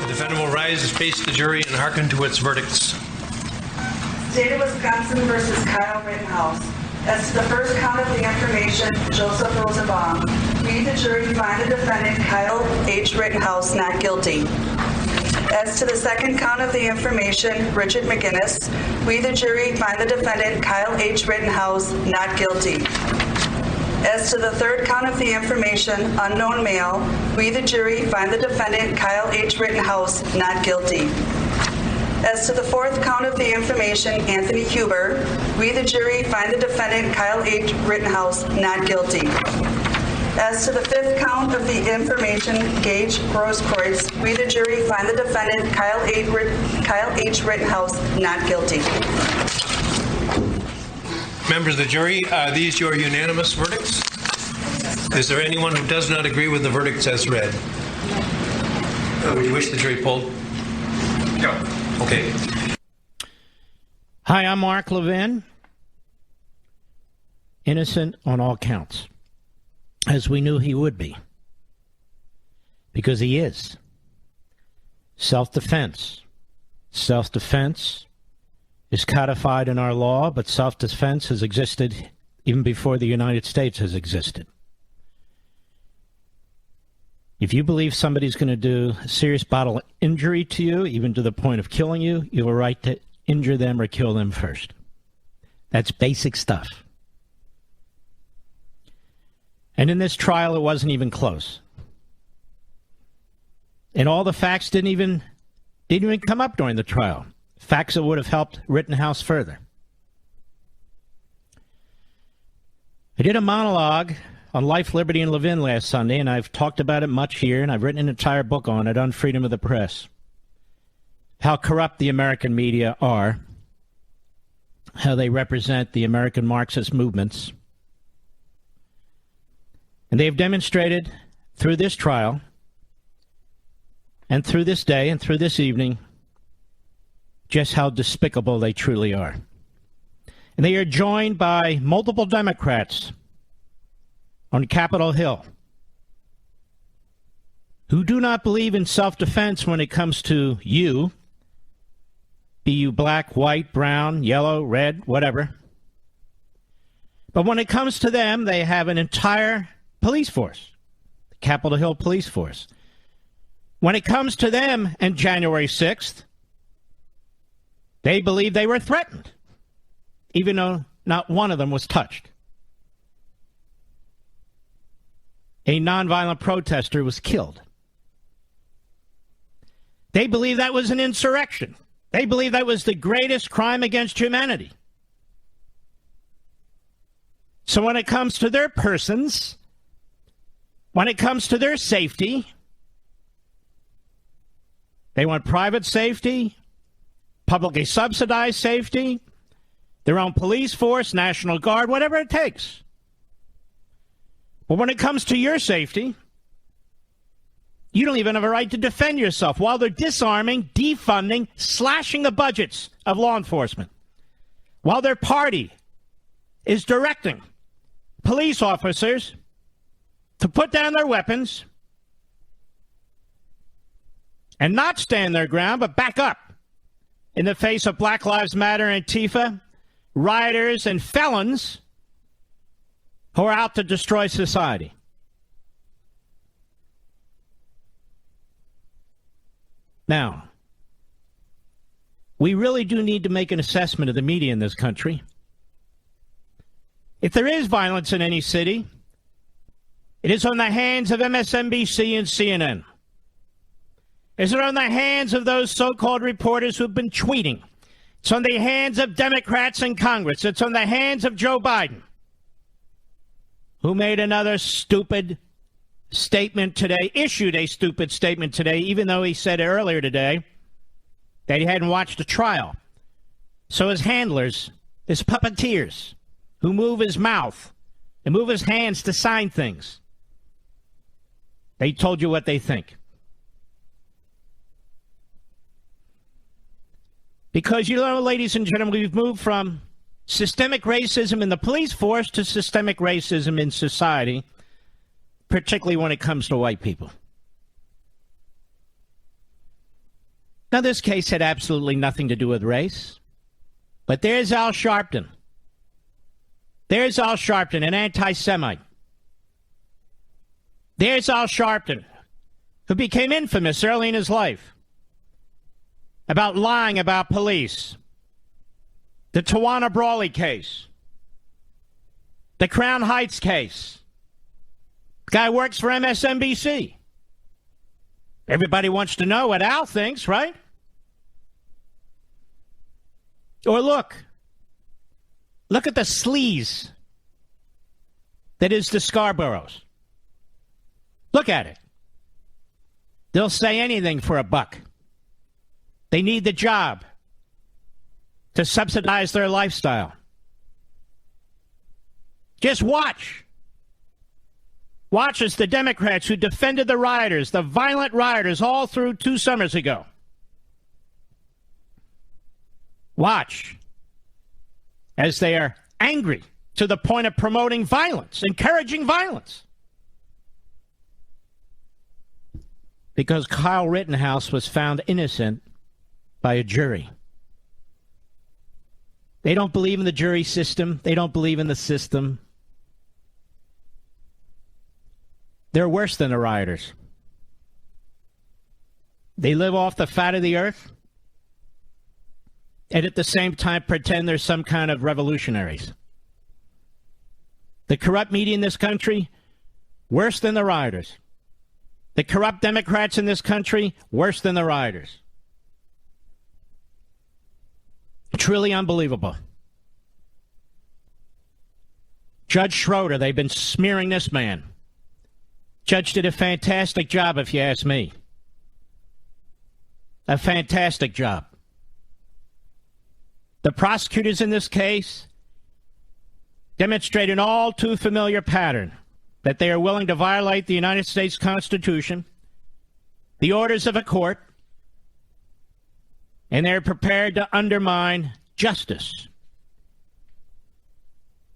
defendant will rise and face the jury and hearken to its verdicts. State of Wisconsin versus Kyle Rittenhouse. As to the first count of the information, Joseph Rosenbaum. We, the jury, find the defendant, Kyle H. Rittenhouse, not guilty. As to the second count of the information, Richard McGinnis, we, the jury, find the defendant, Kyle H. Rittenhouse, not guilty. As to the third count of the information, unknown male, we, the jury, find the defendant, Kyle H. Rittenhouse, not guilty. As to the fourth count of the information, Anthony Huber, we, the jury, find the defendant, Kyle H. Rittenhouse, not guilty. As to the fifth count of the information, Gage Grosskreutz, we, the jury, find the defendant, Kyle H. Rittenhouse, not guilty. Members of the jury, are these your unanimous verdicts? Is there anyone who does not agree with the verdicts as read? Would you wish the jury polled? No. Okay. Hi, I'm Mark Levin. Innocent on all counts, as we knew he would be, because he is. Self-defense. Self-defense is codified in our law, but self-defense has existed even before the United States has existed. If you believe somebody's going to do serious bodily injury to you, even to the point of killing you, you have a right to injure them or kill them first. That's basic stuff. And in this trial, it wasn't even close. And all the facts didn't even come up during the trial. Facts that would have helped Rittenhouse further. I did a monologue on life, liberty, and Levin last Sunday, and I've talked about it much here, and I've written an entire book on it, on freedom of the press. How corrupt the American media are, how they represent the American Marxist movements. And they have demonstrated through this trial, and through this day, and through this evening, just how despicable they truly are. And they are joined by multiple Democrats on Capitol Hill who do not believe in self-defense when it comes to you, be you black, white, brown, yellow, red, whatever. But when it comes to them, they have an entire police force, the Capitol Hill police force. When it comes to them and January 6th, they believe they were threatened, even though not one of them was touched. A nonviolent protester was killed. They believe that was an insurrection. They believe that was the greatest crime against humanity. So when it comes to their persons, when it comes to their safety, they want private safety, publicly subsidized safety, their own police force, National Guard, whatever it takes. But when it comes to your safety, you don't even have a right to defend yourself while they're disarming, defunding, slashing the budgets of law enforcement, while their party is directing police officers to put down their weapons and not stand their ground, but back up in the face of Black Lives Matter, Antifa, rioters, and felons who are out to destroy society. Now, we really do need to make an assessment of the media in this country. If there is violence in any city, it is on the hands of MSNBC and CNN. Is it on the hands of those so-called reporters who've been tweeting? It's on the hands of Democrats in Congress. It's on the hands of Joe Biden, who made another stupid statement today, issued a stupid statement today, even though he said earlier today that he hadn't watched a trial. So his handlers, his puppeteers, who move his mouth and move his hands to sign things, they told you what they think. Because, you know, ladies and gentlemen, we've moved from systemic racism in the police force to systemic racism in society, particularly when it comes to white people. Now, this case had absolutely nothing to do with race. But there's Al Sharpton. There's Al Sharpton, an anti-Semite. There's Al Sharpton, who became infamous early in his life about lying about police. The Tawana Brawley case. The Crown Heights case. Guy works for MSNBC. Everybody wants to know what Al thinks, right? Or look at the sleaze that is the Scarboroughs. Look at it. They'll say anything for a buck. They need the job to subsidize their lifestyle. Just watch. Watch as the Democrats who defended the rioters, the violent rioters, all through 2 summers ago. Watch as they are angry to the point of promoting violence, encouraging violence. Because Kyle Rittenhouse was found innocent by a jury. They don't believe in the jury system. They don't believe in the system. They're worse than the rioters. They live off the fat of the earth and at the same time pretend they're some kind of revolutionaries. The corrupt media in this country, worse than the rioters. The corrupt Democrats in this country, worse than the rioters. Truly unbelievable. Judge Schroeder, they've been smearing this man. Judge did a fantastic job, if you ask me. A fantastic job. The prosecutors in this case demonstrate an all too familiar pattern that they are willing to violate the United States Constitution, the orders of a court, and they're prepared to undermine justice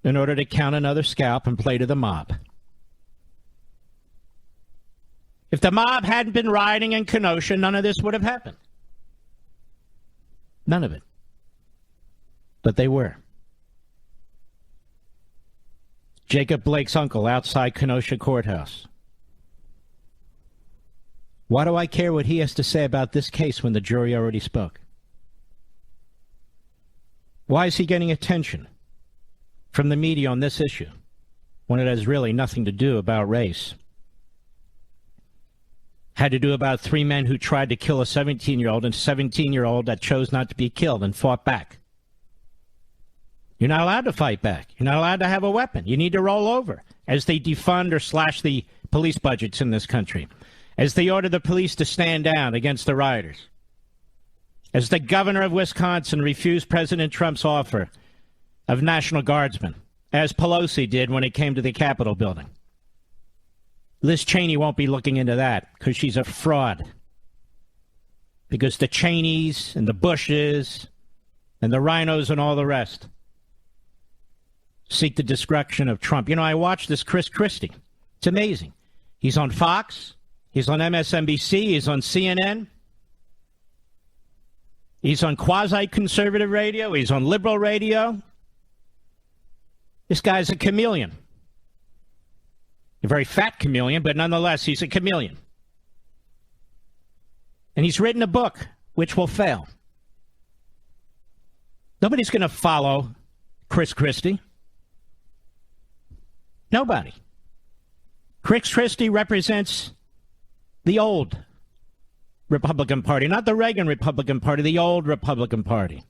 in order to count another scalp and play to the mob. If the mob hadn't been rioting in Kenosha, none of this would have happened. None of it. But they were. Jacob Blake's uncle outside Kenosha Courthouse. Why do I care what he has to say about this case when the jury already spoke? Why is he getting attention from the media on this issue when it has really nothing to do about race? Had to do about 3 men who tried to kill a 17-year-old and a 17-year-old that chose not to be killed and fought back. You're not allowed to fight back. You're not allowed to have a weapon. You need to roll over as they defund or slash the police budgets in this country, as they order the police to stand down against the rioters, as the governor of Wisconsin refused President Trump's offer of National Guardsmen, as Pelosi did when it came to the Capitol building. Liz Cheney won't be looking into that because she's a fraud. Because the Cheneys and the Bushes and the Rhinos and all the rest seek the destruction of Trump. You know, I watched this Chris Christie. It's amazing. He's on Fox. He's on MSNBC. He's on CNN. He's on quasi-conservative radio. He's on liberal radio. This guy's a chameleon. A very fat chameleon, but nonetheless, he's a chameleon. And he's written a book which will fail. Nobody's going to follow Chris Christie. Nobody. Chris Christie represents the old Republican Party, not the Reagan Republican Party, the old Republican Party.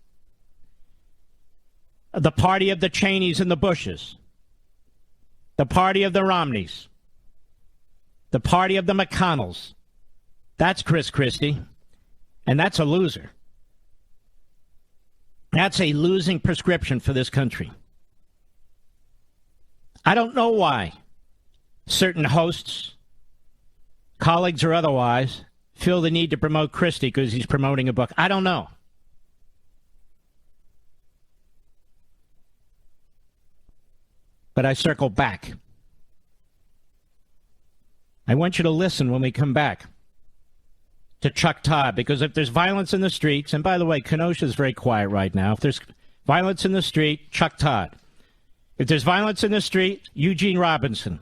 The party of the Cheneys and the Bushes. The party of the Romneys. The party of the McConnells. That's Chris Christie. And that's a loser. That's a losing prescription for this country. I don't know why certain hosts, colleagues or otherwise, feel the need to promote Christie because he's promoting a book. I don't know. But I circle back. I want you to listen when we come back to Chuck Todd, because if there's violence in the streets, and by the way, Kenosha is very quiet right now. If there's violence in the street, Chuck Todd. If there's violence in the street, Eugene Robinson.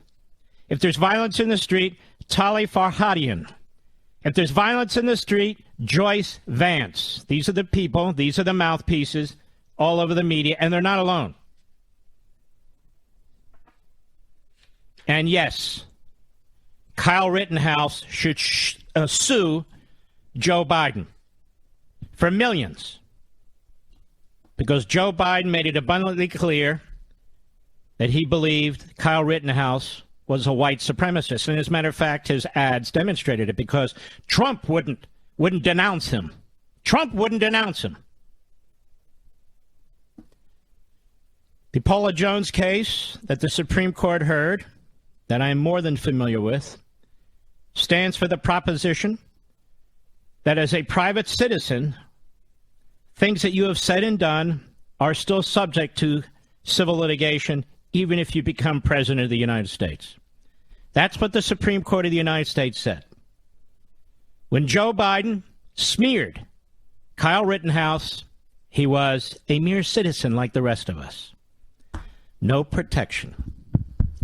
If there's violence in the street, Tali Farhadian. If there's violence in the street, Joyce Vance. These are the people, these are the mouthpieces all over the media, and they're not alone. And yes, Kyle Rittenhouse should sue Joe Biden for millions, because Joe Biden made it abundantly clear that he believed Kyle Rittenhouse was a white supremacist. And as a matter of fact, his ads demonstrated it, because Trump wouldn't denounce him. Trump wouldn't denounce him. The Paula Jones case that the Supreme Court heard, that I am more than familiar with, stands for the proposition that as a private citizen, things that you have said and done are still subject to civil litigation, even if you become president of the United States. That's what the Supreme Court of the United States said. When Joe Biden smeared Kyle Rittenhouse, he was a mere citizen like the rest of us. No protection.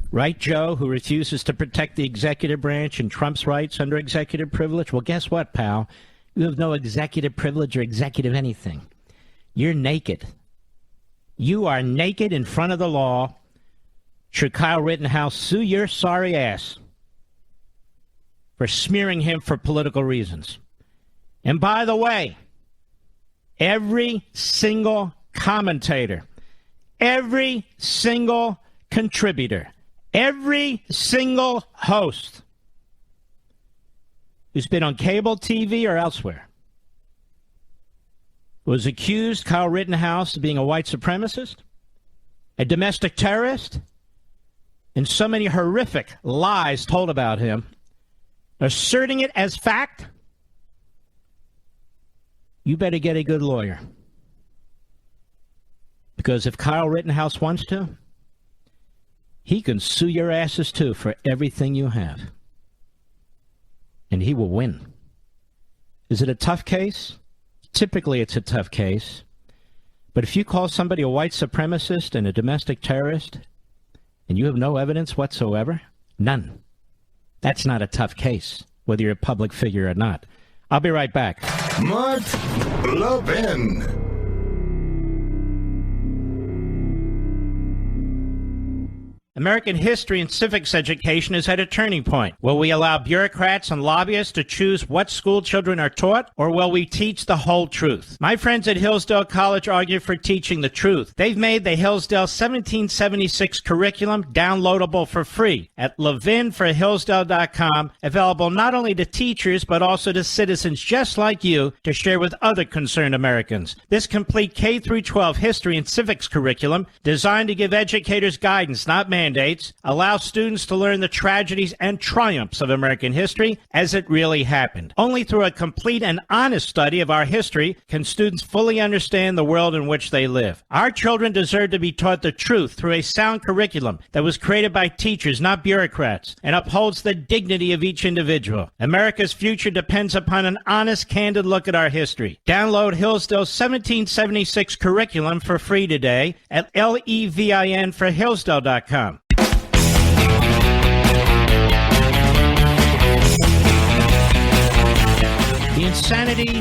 Right, Joe, who refuses to protect the executive branch and Trump's rights under executive privilege? Well, guess what, pal? You have no executive privilege or executive anything. You're naked. You are naked in front of the law. Should Kyle Rittenhouse sue your sorry ass for smearing him for political reasons? And by the way, every single commentator, every single contributor, every single host who's been on cable TV or elsewhere was accused Kyle Rittenhouse of being a white supremacist, a domestic terrorist, and so many horrific lies told about him, asserting it as fact. You better get a good lawyer. Because if Kyle Rittenhouse wants to, he can sue your asses too for everything you have. And he will win. Is it a tough case? Typically it's a tough case. But if you call somebody a white supremacist and a domestic terrorist, and you have no evidence whatsoever, none, that's not a tough case, whether you're a public figure or not. I'll be right back. Mark Levin. American history and civics education is at a turning point. Will we allow bureaucrats and lobbyists to choose what school children are taught, or will we teach the whole truth? My friends at Hillsdale College argue for teaching the truth. They've made the Hillsdale 1776 curriculum downloadable for free at levinforhillsdale.com, available not only to teachers but also to citizens just like you to share with other concerned Americans. This complete K-12 history and civics curriculum, designed to give educators guidance, not mandates, allows students to learn the tragedies and triumphs of American history as it really happened. Only through a complete and honest study of our history can students fully understand the world in which they live. Our children deserve to be taught the truth through a sound curriculum that was created by teachers, not bureaucrats, and upholds the dignity of each individual. America's future depends upon an honest, candid look at our history. Download Hillsdale's 1776 curriculum for free today at levinforhillsdale.com. The insanity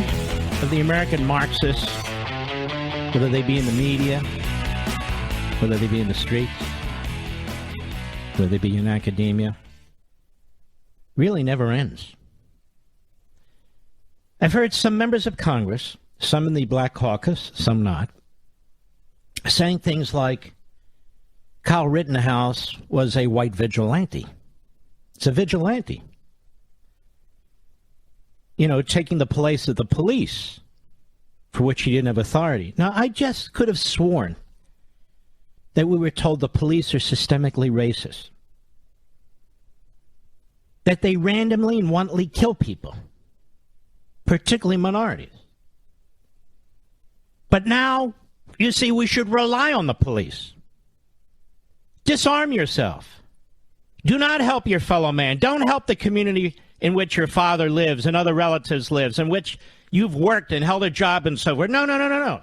of the American Marxists, whether they be in the media, whether they be in the streets, whether they be in academia, really never ends. I've heard some members of Congress, some in the Black Caucus, some not, saying things like, Kyle Rittenhouse was a white vigilante. It's a vigilante. You know, taking the place of the police, for which he didn't have authority. Now, I just could have sworn that we were told the police are systemically racist, that they randomly and wantonly kill people, particularly minorities. But now, you see, we should rely on the police. Disarm yourself. Do not help your fellow man. Don't help the community in which your father lives and other relatives lives, in which you've worked and held a job and so forth. No.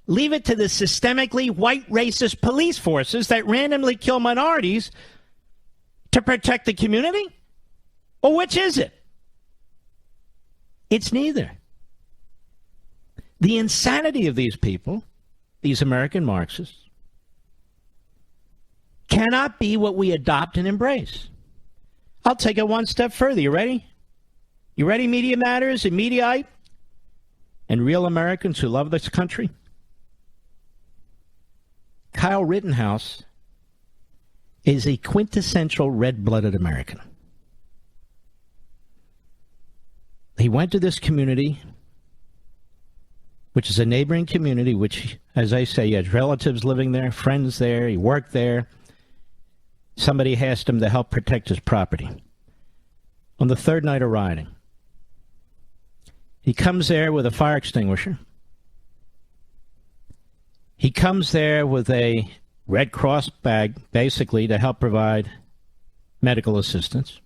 Leave it to the systemically white racist police forces that randomly kill minorities to protect the community? Or which is it? It's neither. The insanity of these people, these American Marxists, cannot be what we adopt and embrace. I'll take it one step further. You ready? You ready, Media Matters and Mediaite and real Americans who love this country? Kyle Rittenhouse is a quintessential red-blooded American. He went to this community, which is a neighboring community, which, as I say, he has relatives living there, friends there, he worked there. Somebody asked him to help protect his property. On the third night of rioting, he comes there with a fire extinguisher. He comes there with a Red Cross bag, basically, to help provide medical assistance.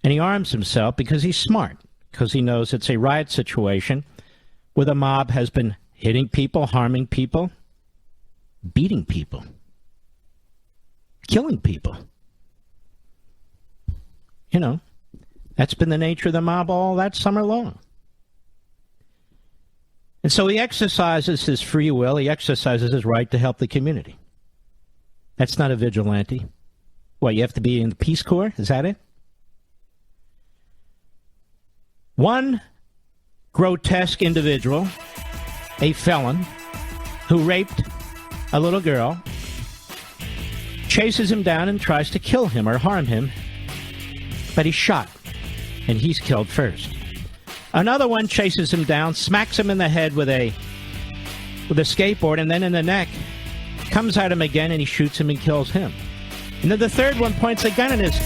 And he arms himself because he's smart, because he knows it's a riot situation where the mob has been hitting people, harming people, beating people, killing people. You know, that's been the nature of the mob all that summer long. And so he exercises his free will. He exercises his right to help the community. That's not a vigilante. What, you have to be in the Peace Corps? Is that it? One grotesque individual, a felon, who raped a little girl, chases him down and tries to kill him or harm him, but he's shot, and he's killed first. Another one chases him down, smacks him in the head with a skateboard, and then in the neck, comes at him again, and he shoots him and kills him. And then the third one points a gun at his...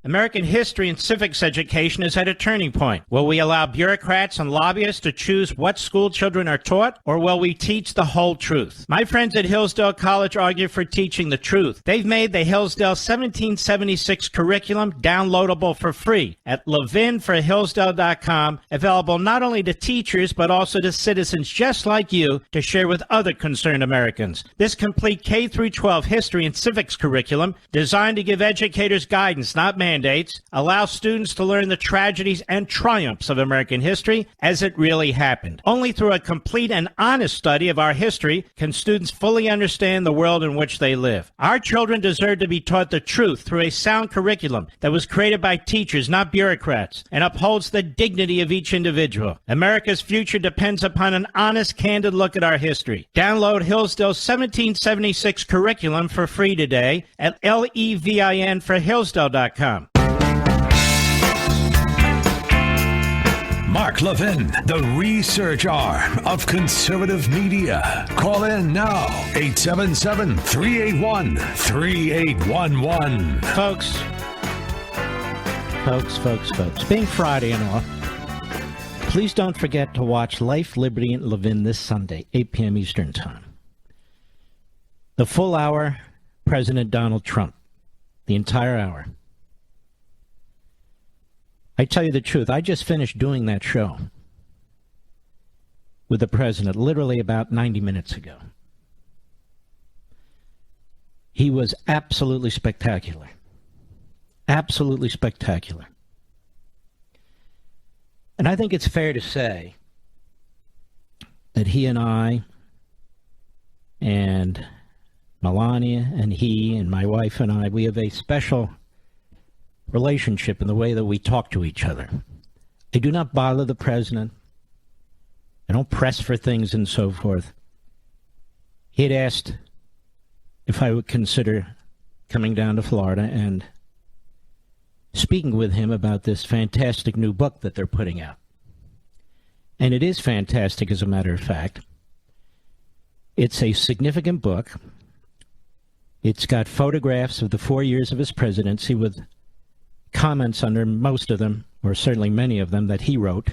American history and civics education is at a turning point. Will we allow bureaucrats and lobbyists to choose what school children are taught, or will we teach the whole truth? My friends at Hillsdale College argue for teaching the truth. They've made the Hillsdale 1776 curriculum downloadable for free at levinforhillsdale.com, available not only to teachers but also to citizens just like you to share with other concerned Americans. This complete K-12 history and civics curriculum, designed to give educators guidance, not mandates, allows students to learn the tragedies and triumphs of American history as it really happened. Only through a complete and honest study of our history can students fully understand the world in which they live. Our children deserve to be taught the truth through a sound curriculum that was created by teachers, not bureaucrats, and upholds the dignity of each individual. America's future depends upon an honest, candid look at our history. Download Hillsdale's 1776 curriculum for free today at levinforhillsdale.com. Mark Levin, the research arm of conservative media. Call in now, 877-381-3811. Folks, being Friday and all, please don't forget to watch Life, Liberty, and Levin this Sunday, 8 p.m. Eastern Time. The full hour, President Donald Trump. The entire hour. I tell you the truth, I just finished doing that show with the president literally about 90 minutes ago. He was absolutely spectacular. Absolutely spectacular. And I think it's fair to say that he and I and Melania and he and my wife and I, we have a special relationship in the way that we talk to each other. I do not bother the president. I don't press for things and so forth. He had asked if I would consider coming down to Florida and speaking with him about this fantastic new book that they're putting out. And it is fantastic, as a matter of fact. It's a significant book. It's got photographs of the 4 years of his presidency with comments under most of them, or certainly many of them, that he wrote.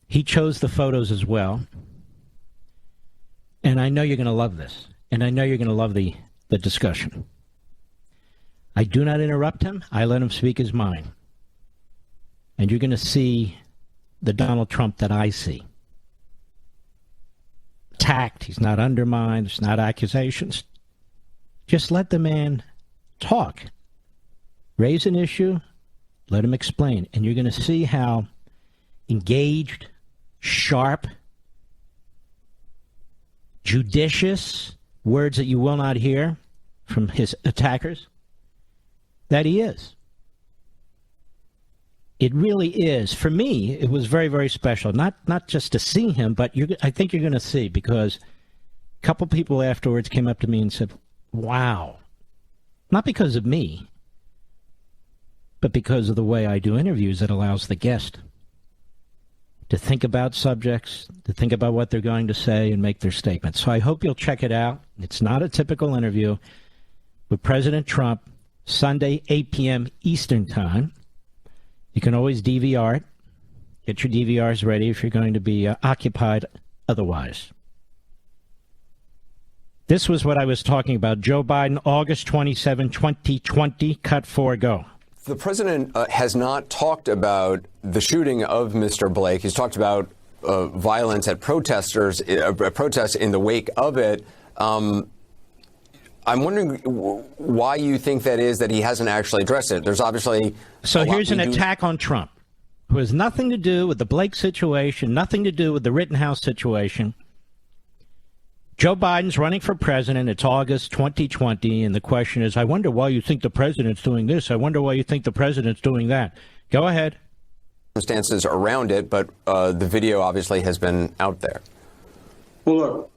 He chose the photos as well. And I know you're going to love this. and I know you're going to love the discussion. I do not interrupt him. I let him speak his mind. And you're going to see the Donald Trump that I see. Tact. He's not undermined. There's not accusations. Just let the man talk. Raise an issue. Let him explain. And you're going to see how engaged, sharp, judicious, words that you will not hear from his attackers, that he is. It really is. For me, it was very, very special. Not just to see him, but I think you're going to see, because a couple people afterwards came up to me and said, wow. Not because of me, but because of the way I do interviews that allows the guest to think about subjects, to think about what they're going to say and make their statements. So I hope you'll check it out. It's not a typical interview with President Trump, Sunday, 8 p.m. Eastern Time. You can always DVR it. Get your DVRs ready if you're going to be occupied otherwise. This was what I was talking about. Joe Biden, August 27, 2020, cut 4, go. The president has not talked about the shooting of Mr. Blake. He's talked about violence at protests in the wake of it. I'm wondering why you think that is, that he hasn't actually addressed it. There's obviously... So here's an attack on Trump, who has nothing to do with the Blake situation, nothing to do with the Rittenhouse situation. Joe Biden's running for president. It's August 2020, and the question is, I wonder why you think the president's doing this. I wonder why you think the president's doing that. Go ahead. Circumstances around it, but the video obviously has been out there. Well, look,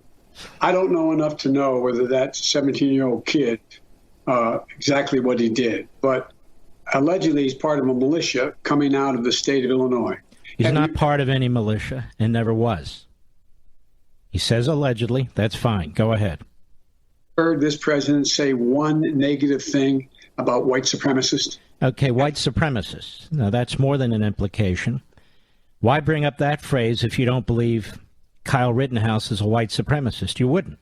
I don't know enough to know whether that 17-year-old kid exactly what he did, but allegedly he's part of a militia coming out of the state of Illinois. He's not part of any militia and never was. He says allegedly. That's fine. Go ahead. Heard this president say one negative thing about white supremacists? Okay, white supremacists. Now, that's more than an implication. Why bring up that phrase if you don't believe Kyle Rittenhouse is a white supremacist? You wouldn't.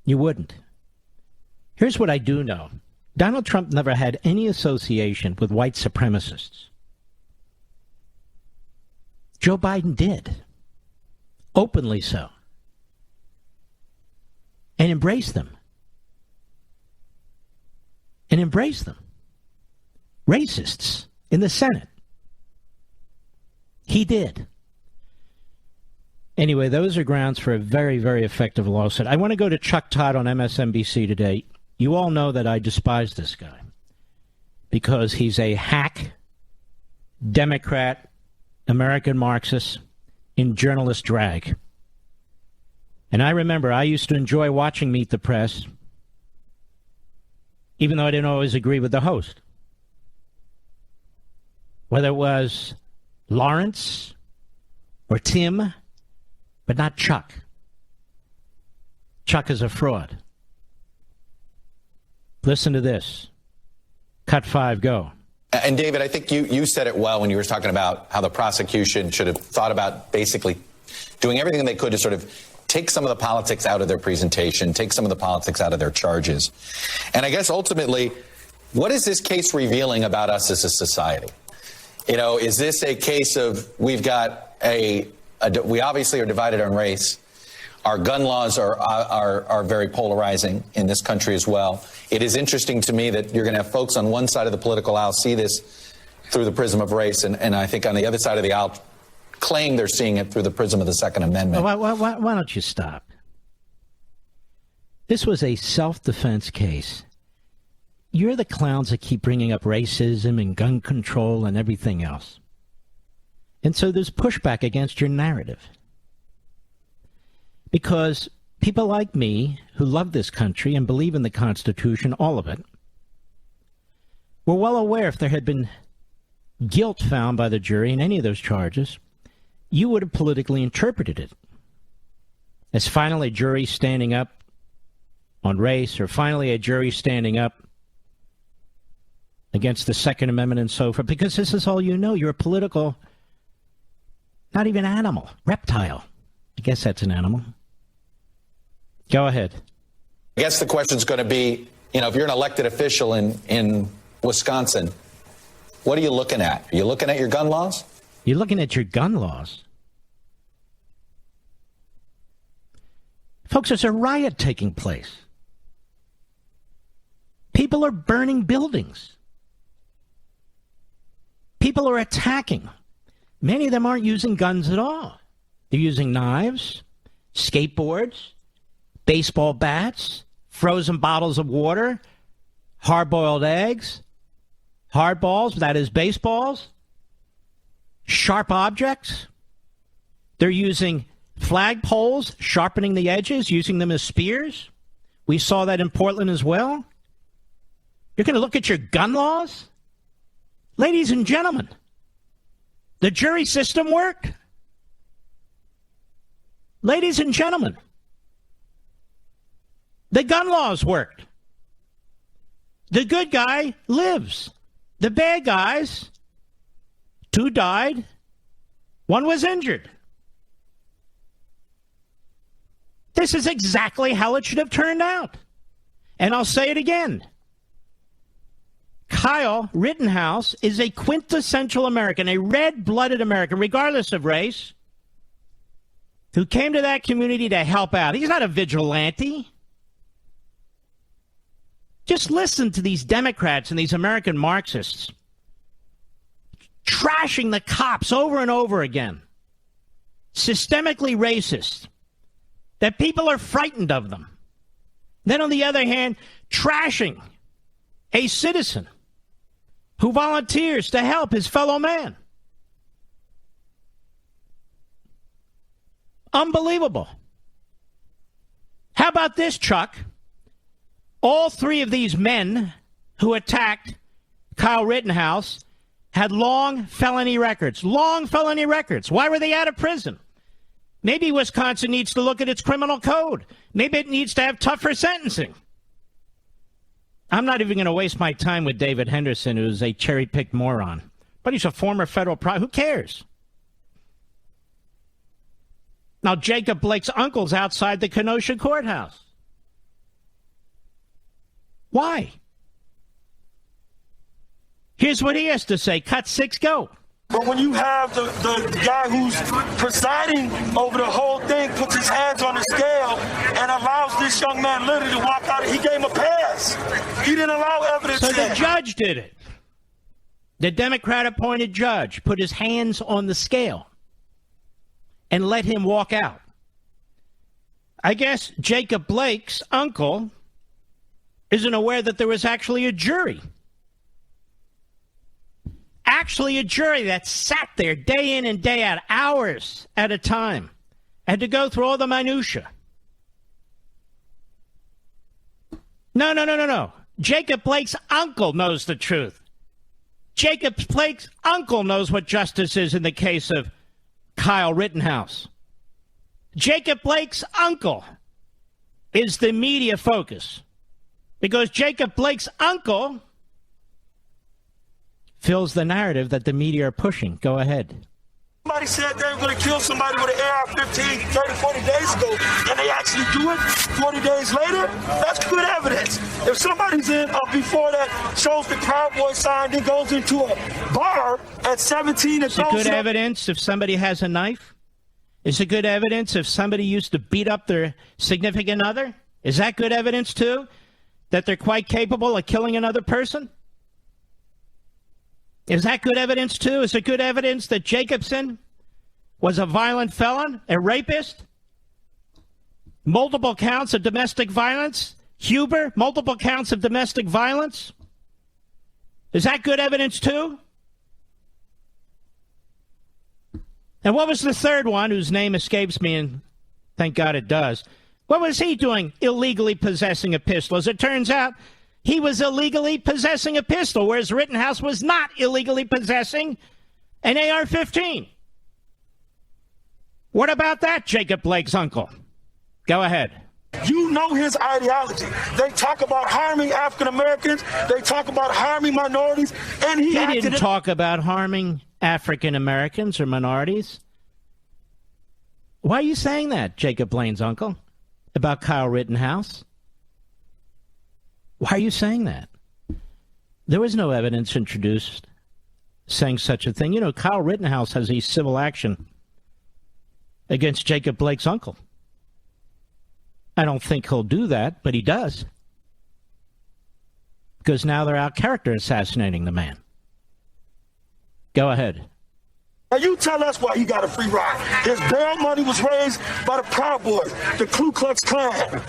You wouldn't. Here's what I do know. Donald Trump never had any association with white supremacists. Joe Biden did. Openly so. And embraced them. And embraced them. Racists in the Senate. He did. Anyway, those are grounds for a very, very effective lawsuit. I want to go to Chuck Todd on MSNBC today. You all know that I despise this guy because he's a hack, Democrat, American Marxist in journalist drag. And I remember I used to enjoy watching Meet the Press, even though I didn't always agree with the host. Whether it was Lawrence or Tim, but not Chuck. Chuck is a fraud. Listen to this. Cut 5, go. And David, I think you said it well when you were talking about how the prosecution should have thought about basically doing everything they could to sort of take some of the politics out of their presentation, take some of the politics out of their charges. And I guess ultimately, what is this case revealing about us as a society? You know, is this a case of we've got we obviously are divided on race. Our gun laws are very polarizing in this country as well. It is interesting to me that you're going to have folks on one side of the political aisle see this through the prism of race, and I think on the other side of the aisle claim they're seeing it through the prism of the Second Amendment. Why don't you stop? This was a self-defense case. You're the clowns that keep bringing up racism and gun control and everything else. And so there's pushback against your narrative. Because people like me, who love this country and believe in the Constitution, all of it, were well aware if there had been guilt found by the jury in any of those charges, you would have politically interpreted it as finally a jury standing up on race, or finally a jury standing up against the Second Amendment and so forth, because this is all you know. You're a political, not even animal, reptile. I guess that's an animal. Go ahead. I guess the question's going to be, if you're an elected official in Wisconsin, what are you looking at? Are you looking at your gun laws? You're looking at your gun laws. Folks, there's a riot taking place. People are burning buildings. People are attacking. Many of them aren't using guns at all. They're using knives, skateboards, baseball bats, frozen bottles of water, hard-boiled eggs, hardballs, that is baseballs, sharp objects. They're using flagpoles, sharpening the edges, using them as spears. We saw that in Portland as well. You're going to look at your gun laws? Ladies and gentlemen, the jury system worked. Ladies and gentlemen, the gun laws worked. The good guy lives. The bad guys, 2 died, 1 was injured. This is exactly how it should have turned out. And I'll say it again. Kyle Rittenhouse is a quintessential American, a red-blooded American, regardless of race, who came to that community to help out. He's not a vigilante. Just listen to these Democrats and these American Marxists trashing the cops over and over again. Systemically racist. That people are frightened of them. Then on the other hand, trashing a citizen who volunteers to help his fellow man. Unbelievable. How about this, Chuck? All 3 of these men who attacked Kyle Rittenhouse had long felony records. Long felony records. Why were they out of prison? Maybe Wisconsin needs to look at its criminal code. Maybe it needs to have tougher sentencing. I'm not even going to waste my time with David Henderson, who's a cherry-picked moron. But he's a former federal who cares? Now, Jacob Blake's uncle's outside the Kenosha courthouse. Why? Here's what he has to say. Cut 6, go. But when you have the guy who's presiding over the whole thing, puts his hands on the scale and allows this young man literally to walk out, he gave him a pass. He didn't allow evidence. So the judge did it. The Democrat-appointed judge put his hands on the scale and let him walk out. I guess Jacob Blake's uncle isn't aware that there was actually a jury. Actually a jury that sat there day in and day out, hours at a time, had to go through all the minutia. No. Jacob Blake's uncle knows the truth. Jacob Blake's uncle knows what justice is in the case of Kyle Rittenhouse. Jacob Blake's uncle is the media focus because Jacob Blake's uncle fills the narrative that the media are pushing. Go ahead. Somebody said they were going to kill somebody with an AR-15 30, 40 days ago, and they actually do it 40 days later. That's good evidence. If somebody's in before that shows the Proud Boy sign, then goes into a bar at 17 and Is it good evidence if somebody has a knife? Is it good evidence if somebody used to beat up their significant other? Is that good evidence, too, that they're quite capable of killing another person? Is that good evidence, too? Is it good evidence that Jacobson was a violent felon, a rapist? Multiple counts of domestic violence? Huber, multiple counts of domestic violence? Is that good evidence, too? And what was the third one, whose name escapes me, and thank God it does? What was he doing illegally possessing a pistol? As it turns out, he was illegally possessing a pistol, whereas Rittenhouse was not illegally possessing an AR-15. What about that, Jacob Blake's uncle? Go ahead. You know his ideology. They talk about harming African Americans. They talk about harming minorities. And he didn't talk about harming African Americans or minorities. Why are you saying that, Jacob Blaine's uncle? about Kyle Rittenhouse. Why are you saying that? There was no evidence introduced saying such a thing. You know, Kyle Rittenhouse has a civil action against Jacob Blake's uncle. I don't think he'll do that, but he does. Because now they're out character assassinating the man. Go ahead. Now you tell us why he got a free ride. His bail money was raised by the Proud Boys, the Ku Klux Klan,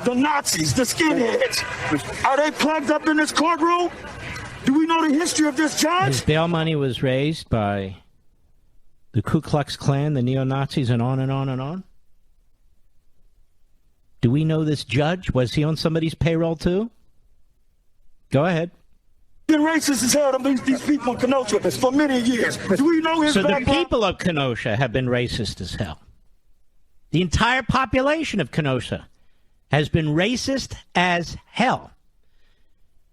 the Nazis, the skinheads. Are they plugged up in this courtroom? Do we know the history of this judge? His bail money was raised by the Ku Klux Klan, the neo-Nazis, and on and on and on. Do we know this judge? Was he on somebody's payroll too? Go ahead. Been racist as hell to these people in Kenosha for many years. Do we know his background? So the people of Kenosha have been racist as hell. The entire population of Kenosha has been racist as hell.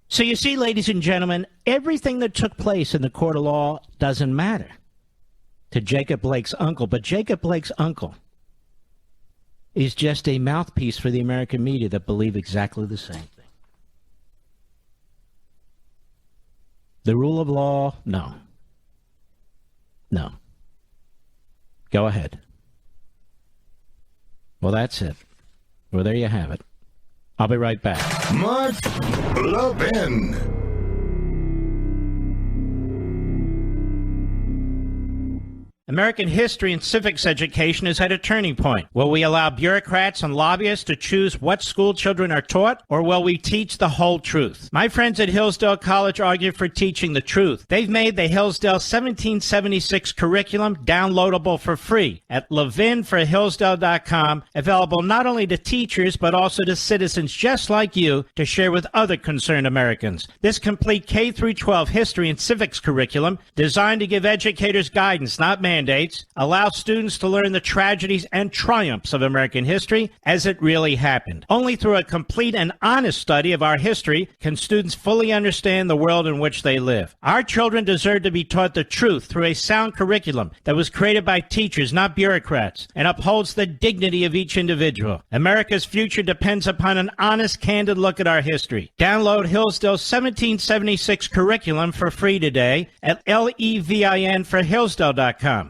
So you see, ladies and gentlemen, everything that took place in the court of law doesn't matter to Jacob Blake's uncle. But Jacob Blake's uncle is just a mouthpiece for the American media that believe exactly the same thing. The rule of law, no. No. Go ahead. Well, that's it. Well, there you have it. I'll be right back. Mark Levin. American history and civics education is at a turning point. Will we allow bureaucrats and lobbyists to choose what school children are taught, or will we teach the whole truth? My friends at Hillsdale College argue for teaching the truth. They've made the Hillsdale 1776 curriculum downloadable for free at levinforhillsdale.com, available not only to teachers but also to citizens just like you to share with other concerned Americans. This complete K-12 history and civics curriculum, designed to give educators guidance, not mandates, allow students to learn the tragedies and triumphs of American history as it really happened. Only through a complete and honest study of our history can students fully understand the world in which they live. Our children deserve to be taught the truth through a sound curriculum that was created by teachers, not bureaucrats, and upholds the dignity of each individual. America's future depends upon an honest, candid look at our history. Download Hillsdale's 1776 curriculum for free today at levinforhillsdale.com.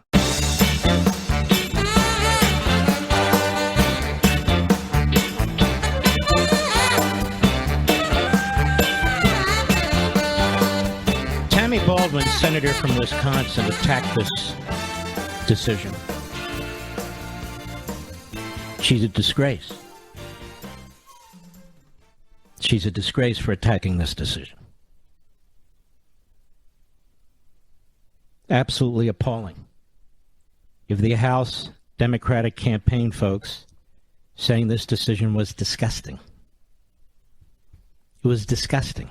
Tammy Baldwin, senator from Wisconsin, attacked this decision. She's a disgrace. She's a disgrace for attacking this decision. Absolutely appalling. If the House Democratic campaign folks saying this decision was disgusting. It was disgusting.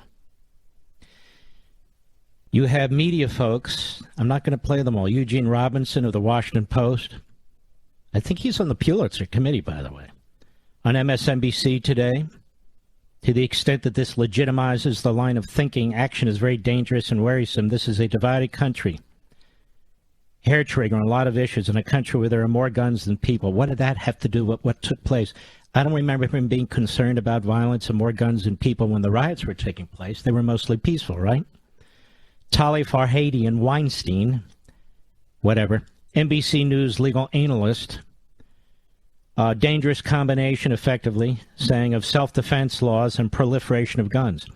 You have media folks, I'm not going to play them all, Eugene Robinson of the Washington Post. I think he's on the Pulitzer Committee, by the way, on MSNBC today. To the extent that this legitimizes the line of thinking, action is very dangerous and worrisome. This is a divided country. Hair trigger on a lot of issues in a country where there are more guns than people. What did that have to do with what took place? I don't remember him being concerned about violence and more guns than people when the riots were taking place. They were mostly peaceful, right? Tali Farhadi and Weinstein, whatever, NBC News legal analyst, dangerous combination, effectively, saying of self-defense laws and proliferation of guns.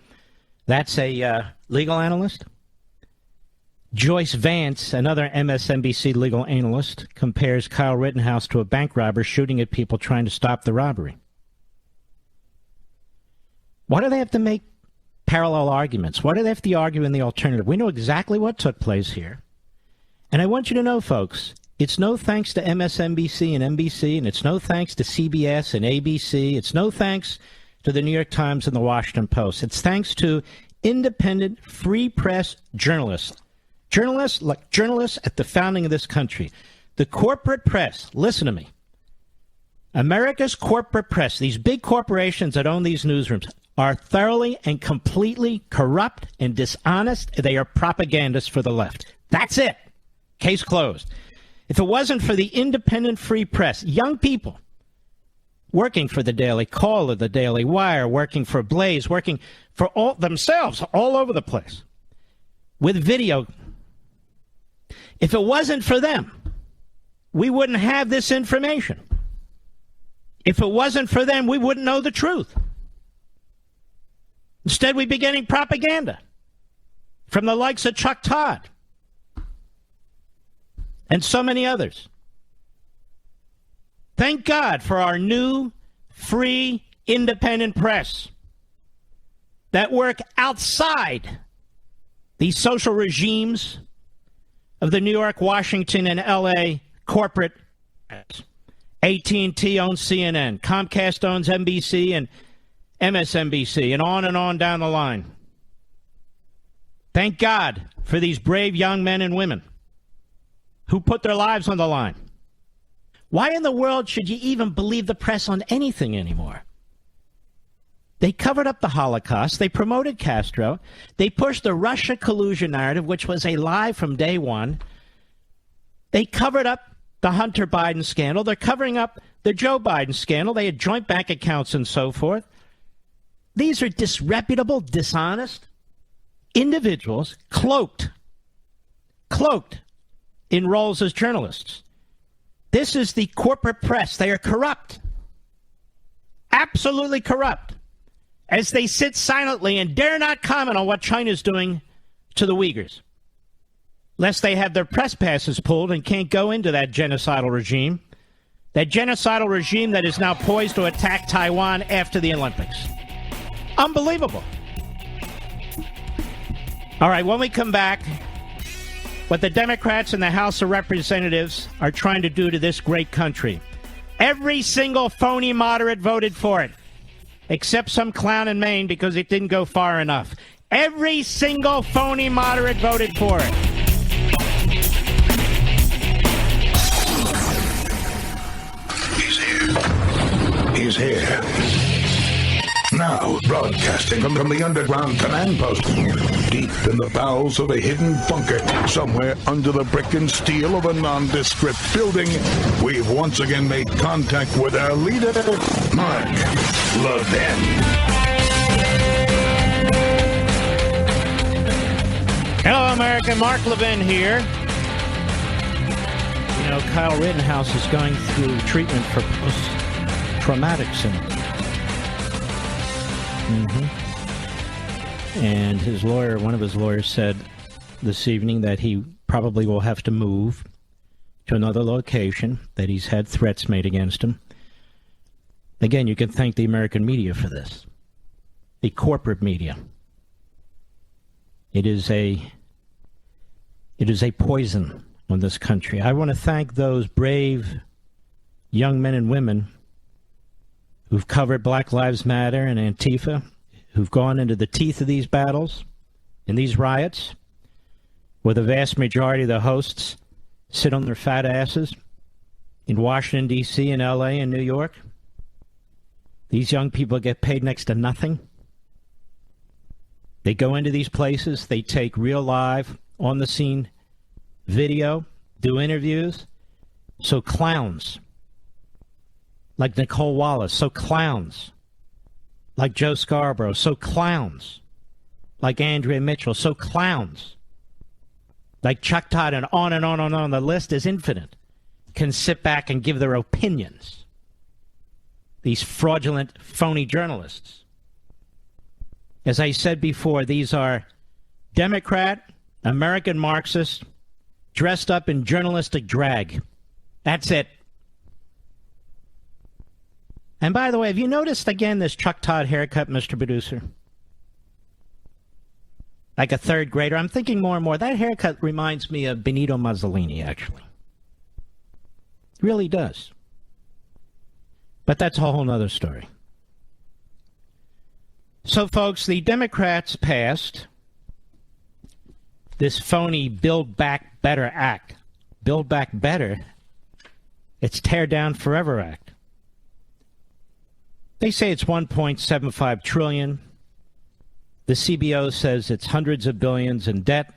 That's a legal analyst. Joyce Vance, another MSNBC legal analyst, compares Kyle Rittenhouse to a bank robber shooting at people trying to stop the robbery. Why do they have to make parallel arguments? Why do they have to argue in the alternative? We know exactly what took place here. And I want you to know, folks, it's no thanks to MSNBC and NBC, and it's no thanks to CBS and ABC. It's no thanks to the New York Times and the Washington Post. It's thanks to independent, free press journalists. Journalists like journalists at the founding of this country. The corporate press, listen to me. America's corporate press, these big corporations that own these newsrooms, are thoroughly and completely corrupt and dishonest. They are propagandists for the left. That's it. Case closed. If it wasn't for the independent free press, young people working for the Daily Caller, the Daily Wire, working for Blaze, working for all themselves all over the place with video. If it wasn't for them, we wouldn't have this information. If it wasn't for them, we wouldn't know the truth. Instead, we'd be getting propaganda from the likes of Chuck Todd and so many others. Thank God for our new, free, independent press that work outside these social regimes of the New York, Washington, and L.A. corporate. AT&T owns CNN, Comcast owns NBC and MSNBC, and on down the line. Thank God for these brave young men and women who put their lives on the line. Why in the world should you even believe the press on anything anymore? They covered up the Holocaust. They promoted Castro. They pushed the Russia collusion narrative, which was a lie from day one. They covered up the Hunter Biden scandal. They're covering up the Joe Biden scandal. They had joint bank accounts and so forth. These are disreputable, dishonest individuals cloaked in roles as journalists. This is the corporate press. They are corrupt. Absolutely corrupt. As they sit silently and dare not comment on what China is doing to the Uyghurs, lest they have their press passes pulled and can't go into that genocidal regime. That genocidal regime that is now poised to attack Taiwan after the Olympics. Unbelievable. All right, when we come back, what the Democrats in the House of Representatives are trying to do to this great country. Every single phony moderate voted for it, except some clown in Maine because it didn't go far enough. Every single phony moderate voted for it. He's here. Now, broadcasting from the underground command post, deep in the bowels of a hidden bunker, somewhere under the brick and steel of a nondescript building, we've once again made contact with our leader, Mark Levin. Hello, America. Mark Levin here. You know, Kyle Rittenhouse is going through treatment for post-traumatic syndrome. And his lawyer, one of his lawyers, said this evening that he probably will have to move to another location, that he's had threats made against him. Again, you can thank the American media for this. The corporate media. It is a poison on this country. I want to thank those brave young men and women who've covered Black Lives Matter and Antifa, who've gone into the teeth of these battles and these riots, where the vast majority of the hosts sit on their fat asses in Washington, D.C., and L.A. and New York. These young people get paid next to nothing. They go into these places, they take real live, on-the-scene video, do interviews. So clowns like Nicole Wallace, so clowns like Joe Scarborough, so clowns like Andrea Mitchell, so clowns like Chuck Todd, and on and on and on. The list is infinite. Can sit back and give their opinions. These fraudulent, phony journalists. As I said before, these are Democrat, American Marxists, dressed up in journalistic drag. That's it. And by the way, have you noticed again this Chuck Todd haircut, Mr. Producer? Like a third grader. I'm thinking more and more, that haircut reminds me of Benito Mussolini, actually. It really does. But that's a whole other story. So, folks, the Democrats passed this phony Build Back Better Act. Build Back Better? It's Tear Down Forever Act. They say it's $1.75 trillion. The CBO says it's hundreds of billions in debt.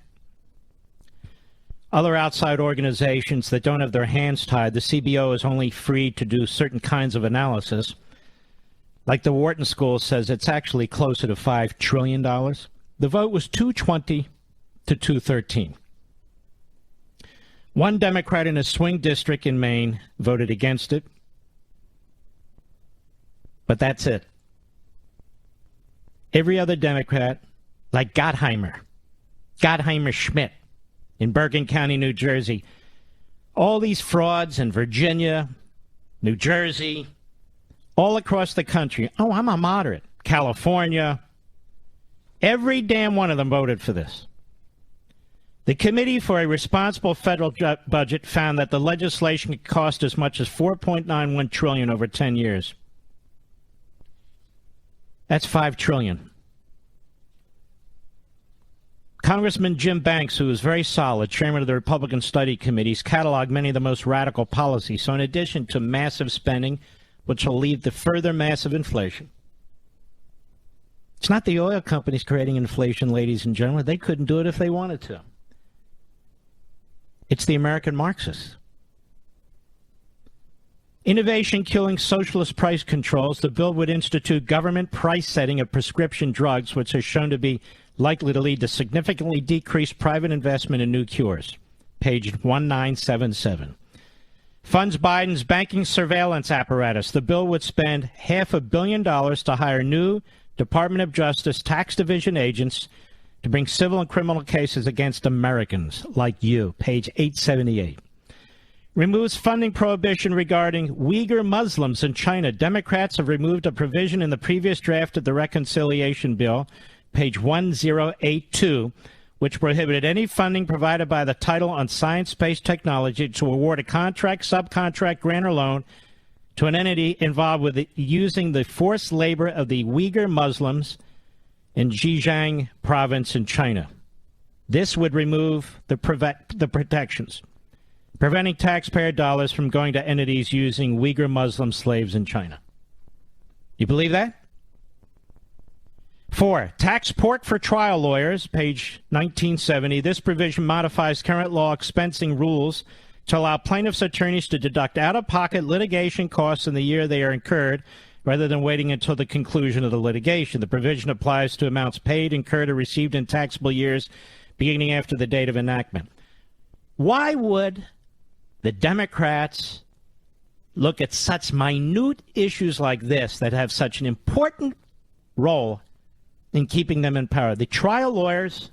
Other outside organizations that don't have their hands tied, the CBO is only free to do certain kinds of analysis. Like the Wharton School says, it's actually closer to $5 trillion. The vote was 220 to 213. One Democrat in a swing district in Maine voted against it. But that's it. Every other Democrat, like Gottheimer Schmidt in Bergen County, New Jersey, all these frauds in Virginia, New Jersey, all across the country. Oh, I'm a moderate. California. Every damn one of them voted for this. The Committee for a Responsible Federal Budget found that the legislation could cost as much as $4.91 trillion over 10 years. That's $5 trillion. Congressman Jim Banks, who is very solid, chairman of the Republican Study Committees, cataloged many of the most radical policies. So in addition to massive spending, which will lead to further massive inflation. It's not the oil companies creating inflation, ladies and gentlemen. They couldn't do it if they wanted to. It's the American Marxists. Innovation killing socialist price controls. The bill would institute government price setting of prescription drugs, which is shown to be likely to lead to significantly decreased private investment in new cures. Page 1977. Funds Biden's banking surveillance apparatus. The bill would spend $500 million to hire new Department of Justice tax division agents to bring civil and criminal cases against Americans like you. Page 878. Removes funding prohibition regarding Uyghur Muslims in China. Democrats have removed a provision in the previous draft of the reconciliation bill, page 1082, which prohibited any funding provided by the title on science-based technology to award a contract, subcontract, grant, or loan to an entity involved with using the forced labor of the Uyghur Muslims in Xinjiang province in China. This would remove the protections, preventing taxpayer dollars from going to entities using Uyghur Muslim slaves in China. You believe that? 4. Tax support for trial lawyers, page 1970. This provision modifies current law expensing rules to allow plaintiffs' attorneys to deduct out-of-pocket litigation costs in the year they are incurred, rather than waiting until the conclusion of the litigation. The provision applies to amounts paid, incurred, or received in taxable years beginning after the date of enactment. Why would the Democrats look at such minute issues like this that have such an important role in keeping them in power? The trial lawyers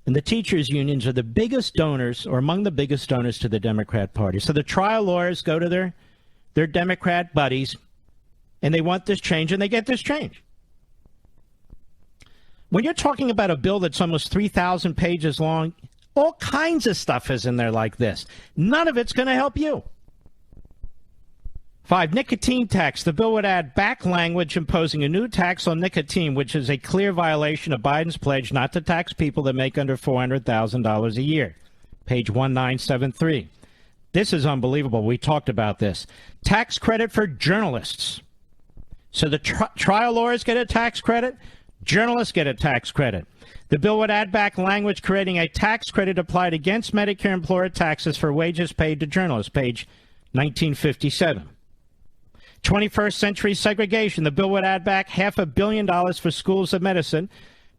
and the teachers' unions are the biggest donors, or among the biggest donors, to the Democrat Party. So the trial lawyers go to their Democrat buddies, and they want this change, and they get this change. When you're talking about a bill that's almost 3,000 pages long, all kinds of stuff is in there like this. None of it's going to help you. 5, nicotine tax. The bill would add back language imposing a new tax on nicotine, which is a clear violation of Biden's pledge not to tax people that make under $400,000 a year. Page 1973. This is unbelievable. We talked about this. Tax credit for journalists. So the trial lawyers get a tax credit, journalists get a tax credit. The bill would add back language creating a tax credit applied against Medicare employer taxes for wages paid to journalists. Page 1957. 21st century segregation. The bill would add back $500 million for schools of medicine,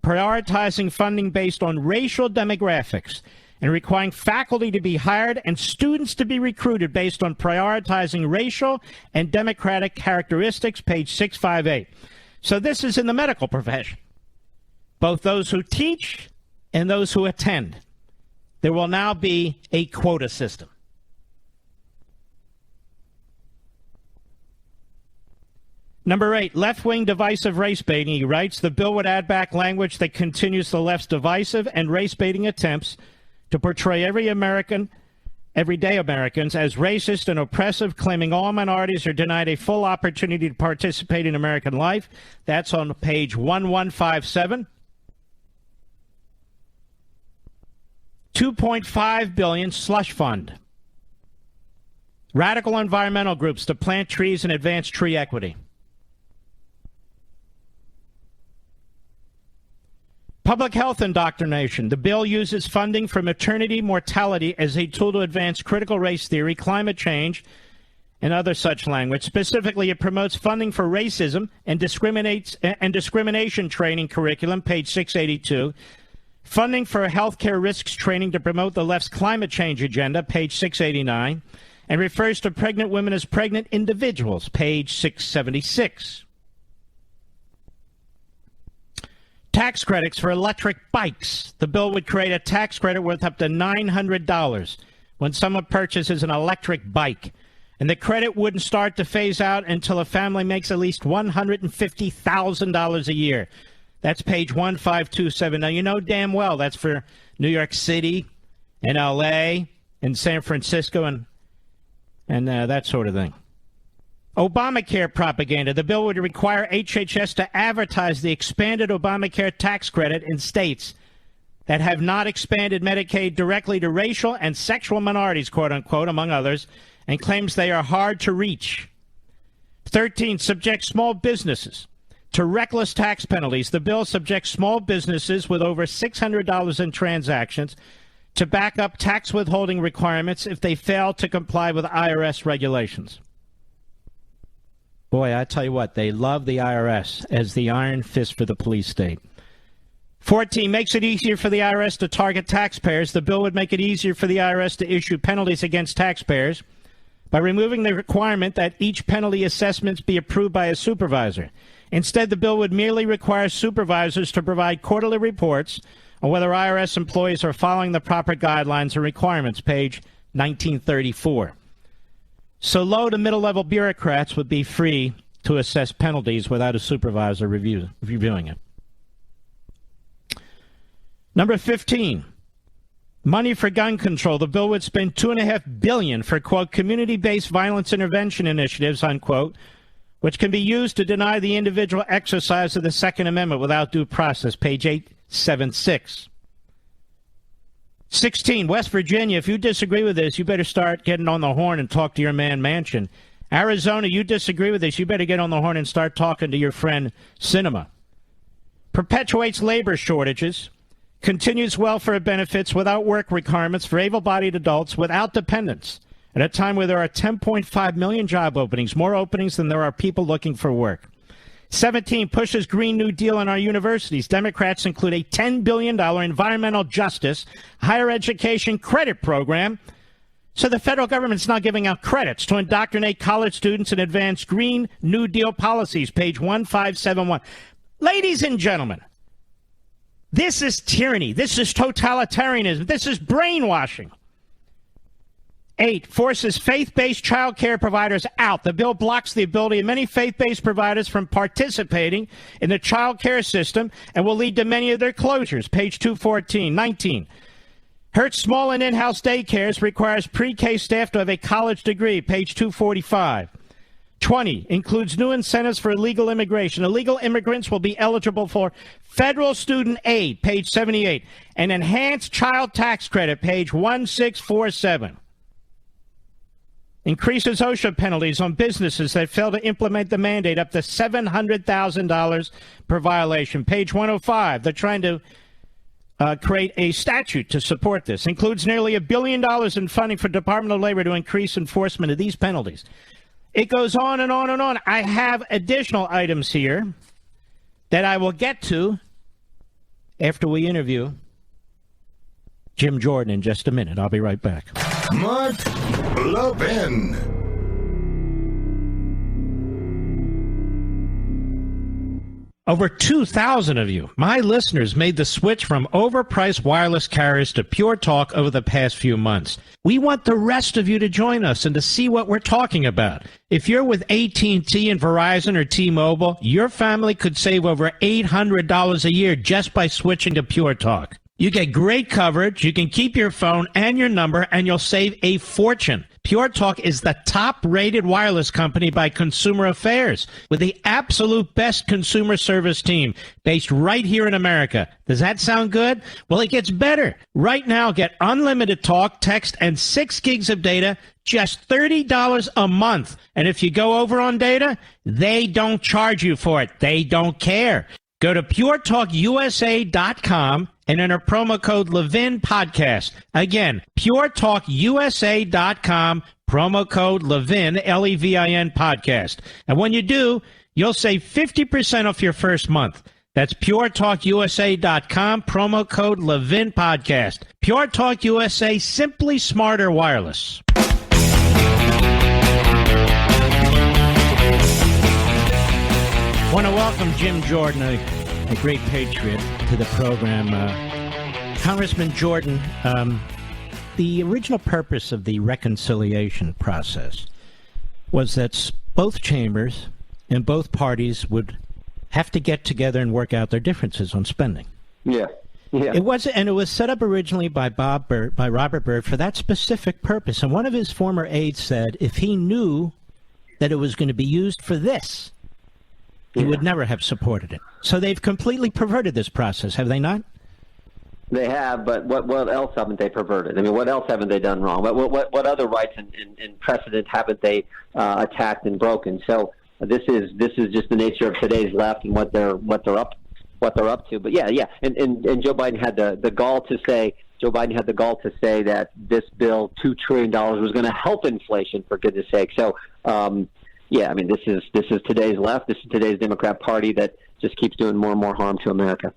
prioritizing funding based on racial demographics and requiring faculty to be hired and students to be recruited based on prioritizing racial and democratic characteristics. Page 658. So this is in the medical profession, both those who teach and those who attend. There will now be a quota system. Number 8, left-wing divisive race baiting. He writes, the bill would add back language that continues the left's divisive and race-baiting attempts to portray everyday Americans as racist and oppressive, claiming all minorities are denied a full opportunity to participate in American life. That's on page 1157. $2.5 billion slush fund. Radical environmental groups to plant trees and advance tree equity. Public health indoctrination. The bill uses funding for maternity mortality as a tool to advance critical race theory, climate change, and other such language. Specifically, it promotes funding for racism and discrimination training curriculum, page 682. Funding for healthcare risks training to promote the left's climate change agenda, page 689. And refers to pregnant women as pregnant individuals, page 676. Tax credits for electric bikes. The bill would create a tax credit worth up to $900 when someone purchases an electric bike. And the credit wouldn't start to phase out until a family makes at least $150,000 a year. That's page 1527. Now, you know damn well that's for New York City and L.A. and San Francisco and that sort of thing. Obamacare propaganda. The bill would require HHS to advertise the expanded Obamacare tax credit in states that have not expanded Medicaid directly to racial and sexual minorities, quote unquote, among others, and claims they are hard to reach. 13, subject small businesses to reckless tax penalties. The bill subjects small businesses with over $600 in transactions to back up tax withholding requirements if they fail to comply with IRS regulations. Boy, I tell you what, they love the IRS as the iron fist for the police state. 14, makes it easier for the IRS to target taxpayers. The bill would make it easier for the IRS to issue penalties against taxpayers by removing the requirement that each penalty assessment be approved by a supervisor. Instead, the bill would merely require supervisors to provide quarterly reports on whether IRS employees are following the proper guidelines and requirements, page 1934. So low to middle-level bureaucrats would be free to assess penalties without a supervisor reviewing it. Number 15, money for gun control. The bill would spend $2.5 billion for, quote, community-based violence intervention initiatives, unquote, which can be used to deny the individual exercise of the Second Amendment without due process, page 876. 16, West Virginia, if you disagree with this, you better start getting on the horn and talk to your man Manchin. Arizona, you disagree with this, you better get on the horn and start talking to your friend Sinema. Perpetuates labor shortages, continues welfare benefits without work requirements for able-bodied adults without dependents, at a time where there are 10.5 million job openings, more openings than there are people looking for work. 17, pushes Green New Deal in our universities. Democrats include a $10 billion environmental justice higher education credit program, so the federal government's not giving out credits to indoctrinate college students and advance Green New Deal policies, page 1571. Ladies and gentlemen, this is tyranny. This is totalitarianism. This is brainwashing. 8, forces faith-based child care providers out. The bill blocks the ability of many faith-based providers from participating in the child care system and will lead to many of their closures. Page 214. 19, hurts small and in-house daycares, requires pre-K staff to have a college degree. Page 245. 20, includes new incentives for illegal immigration. Illegal immigrants will be eligible for federal student aid. Page 78. An enhanced child tax credit. Page 1647. Increases OSHA penalties on businesses that fail to implement the mandate up to $700,000 per violation. Page 105, they're trying to create a statute to support this. Includes nearly $1 billion in funding for Department of Labor to increase enforcement of these penalties. It goes on and on and on. I have additional items here that I will get to after we interview Jim Jordan in just a minute. I'll be right back. Mark Levin. Over 2,000 of you, my listeners, made the switch from overpriced wireless carriers to Pure Talk over the past few months. We want the rest of you to join us and to see what we're talking about. If you're with AT&T and Verizon or T-Mobile, your family could save over $800 a year just by switching to Pure Talk. You get great coverage, you can keep your phone and your number, and you'll save a fortune. Pure Talk is the top-rated wireless company by Consumer Affairs, with the absolute best consumer service team based right here in America. Does that sound good? Well, it gets better. Right now, get unlimited talk, text, and 6 gigs of data, just $30 a month. And if you go over on data, they don't charge you for it. They don't care. Go to puretalkusa.com and enter promo code Levin Podcast. Again, puretalkusa.com, promo code Levin, Levin Podcast. And when you do, you'll save 50% off your first month. That's puretalkusa.com, promo code Levin Podcast. Pure Talk USA, simply smarter wireless. I want to welcome Jim Jordan, a great patriot, to the program. Congressman Jordan, the original purpose of the reconciliation process was that both chambers and both parties would have to get together and work out their differences on spending. Yeah. It was set up originally by Robert Byrd for that specific purpose. And one of his former aides said if he knew that it was going to be used for this, he would never have supported it. So they've completely perverted this process, have they not? They have, but what else haven't they perverted? I mean, what else haven't they done wrong? What other rights and precedent haven't they attacked and broken? So this is just the nature of today's left and what they're up to. But yeah, and Joe Biden had the gall to say. Joe Biden had the gall to say that this bill, $2 trillion, was going to help inflation. For goodness sake, so. Yeah, I mean, this is today's left. This is today's Democrat Party that just keeps doing more and more harm to America.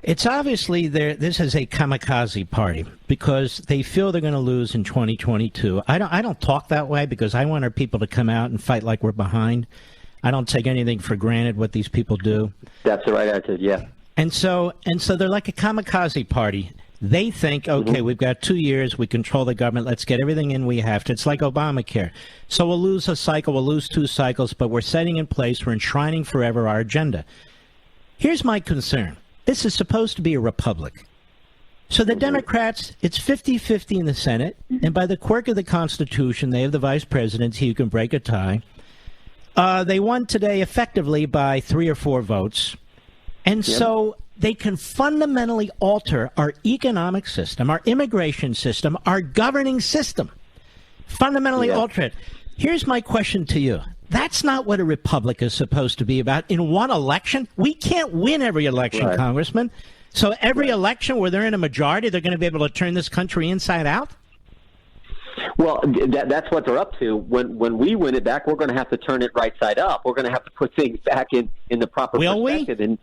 It's obviously this is a kamikaze party because they feel they're going to lose in 2022. I don't talk that way because I want our people to come out and fight like we're behind. I don't take anything for granted what these people do. That's the right attitude, yeah. And so they're like a kamikaze party. They think, okay, we've got 2 years, we control the government, let's get everything in we have to. It's like Obamacare. So we'll lose a cycle, we'll lose 2 cycles, but we're setting in place, we're enshrining forever our agenda. Here's my concern. This is supposed to be a republic. So the Democrats, it's 50-50 in the Senate, and by the quirk of the Constitution, they have the vice presidency who can break a tie. They won today effectively by 3 or 4 votes. And so they can fundamentally alter our economic system, our immigration system, our governing system. Fundamentally alter it. Here's my question to you. That's not what a republic is supposed to be about. In one election, we can't win every election, Congressman. So every election where they're in a majority, they're going to be able to turn this country inside out? Well, that's what they're up to. When we win it back, we're going to have to turn it right side up. We're going to have to put things back in the proper perspective. And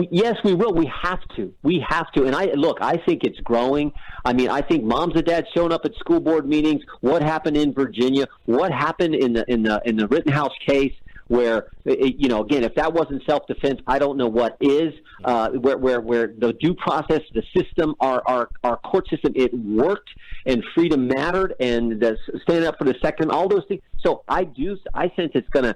yes, we will. We have to. We have to. And I think it's growing. I mean, I think moms and dads showing up at school board meetings. What happened in Virginia? What happened in the Rittenhouse case? Where again, if that wasn't self-defense, I don't know what is. Where the due process, the system, our court system, it worked, and freedom mattered, and standing up for the Second, all those things. So I sense it's gonna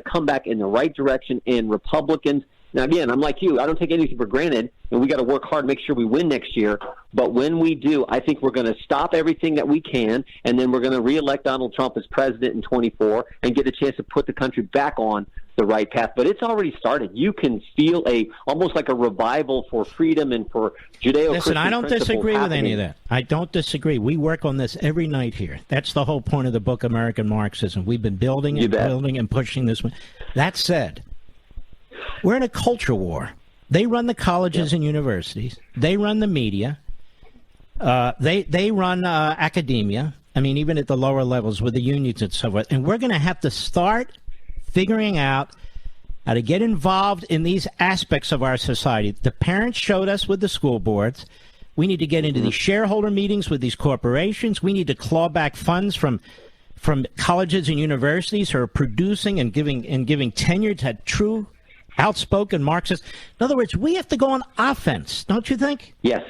come back in the right direction. And Republicans. Now, again, I'm like you. I don't take anything for granted, and we got to work hard to make sure we win next year. But when we do, I think we're going to stop everything that we can, and then we're going to reelect Donald Trump as president in 2024 and get a chance to put the country back on the right path. But it's already started. You can feel almost like a revival for freedom and for Judeo-Christian principles. Listen, I don't disagree with any of that. I don't disagree. We work on this every night here. That's the whole point of the book, American Marxism. We've been building and pushing this one. That said, we're in a culture war. They run the colleges and universities. They run the media. They run academia. I mean, even at the lower levels with the unions and so forth. And we're going to have to start figuring out how to get involved in these aspects of our society. The parents showed us with the school boards. We need to get into these shareholder meetings with these corporations. We need to claw back funds from colleges and universities who are producing and giving tenure to true outspoken Marxists. In other words, we have to go on offense, don't you think? Yes.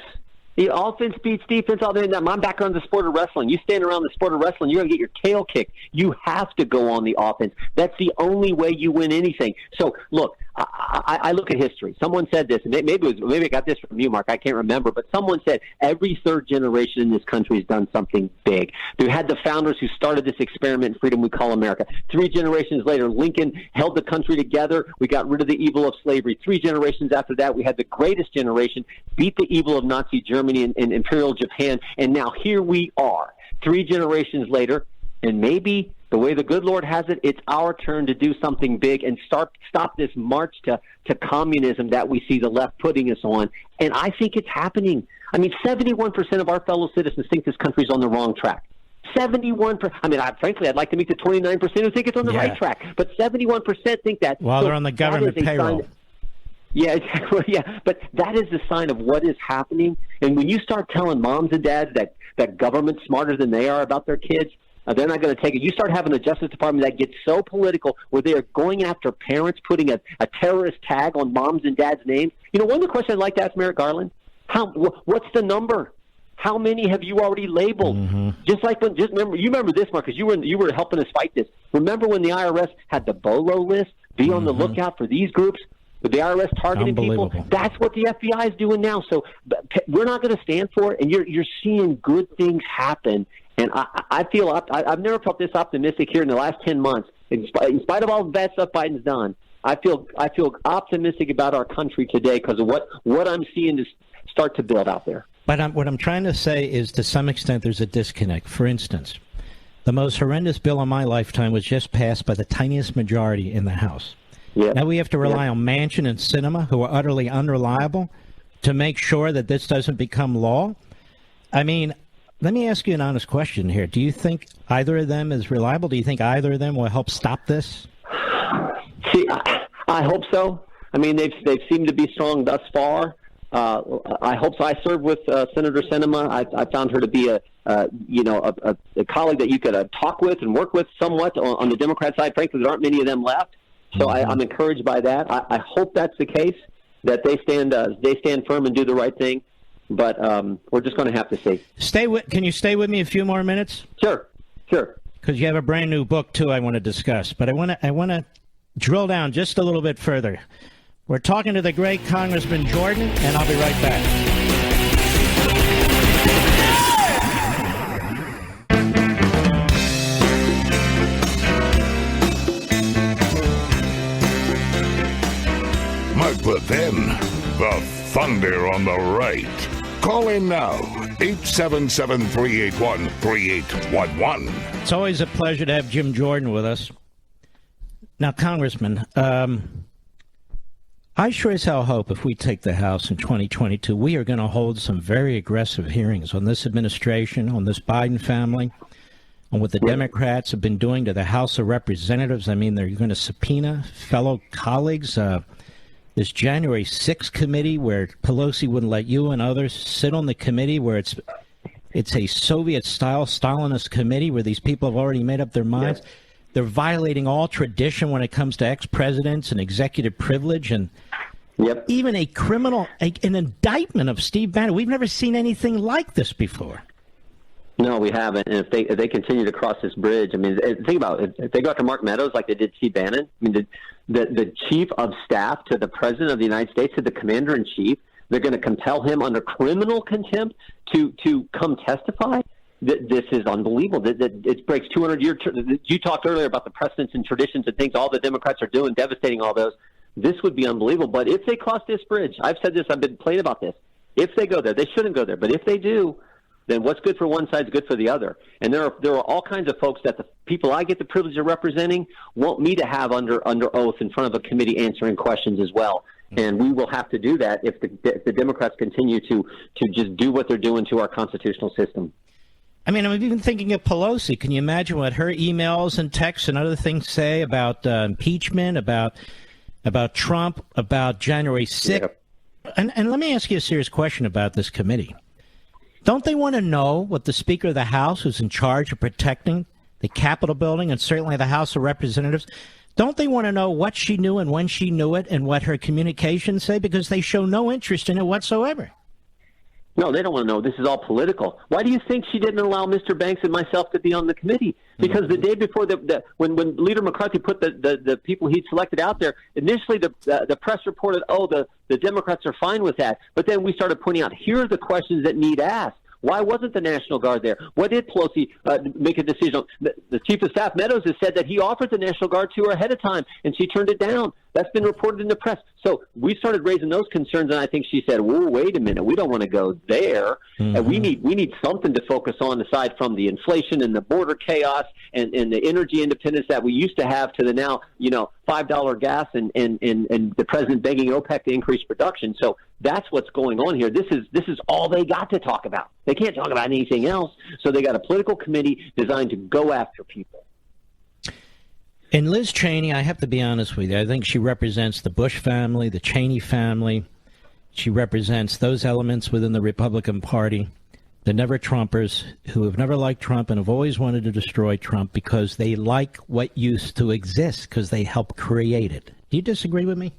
The offense beats defense. All day. My background is the sport of wrestling. You stand around the sport of wrestling, you're going to get your tail kicked. You have to go on the offense. That's the only way you win anything. So, look, I look at history. Someone said this, and maybe I got this from you, Mark. I can't remember, but someone said every third generation in this country has done something big. We had the founders who started this experiment in freedom we call America. 3 generations later, Lincoln held the country together. We got rid of the evil of slavery. 3 generations after that, we had the greatest generation, beat the evil of Nazi Germany and Imperial Japan, and now here we are, 3 generations later, and maybe The way the good Lord has it, it's our turn to do something big and stop this march to communism that we see the left putting us on. And I think it's happening. I mean, 71% of our fellow citizens think this country's on the wrong track. 71%. I mean, frankly, I'd like to meet the 29% who think it's on the right track. But 71% think that. Well, they're on the government payroll. Yeah, exactly. Yeah, but that is the sign of what is happening. And when you start telling moms and dads that government's smarter than they are about their kids, they're not going to take it. You start having a Justice Department that gets so political where they are going after parents, putting a terrorist tag on moms and dads' names. You know, one of the questions I'd like to ask Merrick Garland, what's the number? How many have you already labeled? Mm-hmm. Remember this, Mark, because you were helping us fight this. Remember when the IRS had the BOLO list? Be on the lookout for these groups. With the IRS targeting people, that's what the FBI is doing now. So we're not going to stand for it, and you're seeing good things happen. And I feel I've never felt this optimistic here in the last 10 months. In spite of all the bad stuff Biden's done, I feel optimistic about our country today because of what I'm seeing to start to build out there. But what I'm trying to say is, to some extent, there's a disconnect. For instance, the most horrendous bill in my lifetime was just passed by the tiniest majority in the House. Yeah. Now we have to rely on Manchin and Sinema, who are utterly unreliable, to make sure that this doesn't become law. I mean, let me ask you an honest question here. Do you think either of them is reliable? Do you think either of them will help stop this? See, I hope so. I mean, they've seemed to be strong thus far. I hope so. I served with Senator Sinema. I found her to be a colleague that you could talk with and work with somewhat on the Democrat side. Frankly, there aren't many of them left. So I'm encouraged by that. I hope that's the case, that they stand firm and do the right thing. But we're just going to have to see. Can you stay with me a few more minutes? Sure. Because you have a brand new book too I want to discuss. But I want to drill down just a little bit further. We're talking to the great Congressman Jordan, and I'll be right back. Mark Levin, the thunder on the right. Call in now, 877-381-3811. It's always a pleasure to have Jim Jordan with us. Now, Congressman, I sure as hell hope if we take the House in 2022, we are going to hold some very aggressive hearings on this administration, on this Biden family, on what the Democrats have been doing to the House of Representatives. I mean, they're going to subpoena fellow colleagues. This January 6th committee where Pelosi wouldn't let you and others sit on the committee, where it's a Soviet-style Stalinist committee where these people have already made up their minds. Yes. They're violating all tradition when it comes to ex-presidents and executive privilege, and even an indictment of Steve Bannon. We've never seen anything like this before. No, we haven't. And if they continue to cross this bridge, I mean, think about it. If they go after Mark Meadows like they did Steve Bannon, I mean, the chief of staff to the president of the United States, to the commander in chief, they're going to compel him under criminal contempt to come testify. This is unbelievable. It breaks 200-year. You talked earlier about the precedents and traditions and things all the Democrats are doing, devastating all those. This would be unbelievable. But if they cross this bridge, I've said this, I've been playing about this. If they go there, they shouldn't go there. But if they do, then what's good for one side is good for the other. And there are all kinds of folks that the people I get the privilege of representing want me to have under oath in front of a committee answering questions as well. And we will have to do that if the Democrats continue to just do what they're doing to our constitutional system. I mean, I'm even thinking of Pelosi. Can you imagine what her emails and texts and other things say about impeachment, about Trump, about January 6th? Yeah. And let me ask you a serious question about this committee. Don't they want to know what the Speaker of the House, who's in charge of protecting the Capitol building and certainly the House of Representatives, don't they want to know what she knew and when she knew it and what her communications say? Because they show no interest in it whatsoever. No, they don't want to know. This is all political. Why do you think she didn't allow Mr. Banks and myself to be on the committee? Because the day before, when Leader McCarthy put the people he'd selected out there, initially the press reported, the Democrats are fine with that. But then we started pointing out, here are the questions that need asked. Why wasn't the National Guard there? Why did Pelosi make a decision on? The Chief of Staff, Meadows, has said that he offered the National Guard to her ahead of time, and she turned it down. That's been reported in the press. So we started raising those concerns, and I think she said, whoa, wait a minute, we don't want to go there. And we need something to focus on aside from the inflation and the border chaos and the energy independence that we used to have to the now, $5 gas and the president begging OPEC to increase production. So that's what's going on here. This is all they got to talk about. They can't talk about anything else. So they got a political committee designed to go after people. And Liz Cheney, I have to be honest with you, I think she represents the Bush family, the Cheney family. She represents those elements within the Republican Party, the never-Trumpers, who have never liked Trump and have always wanted to destroy Trump because they like what used to exist because they helped create it. Do you disagree with me?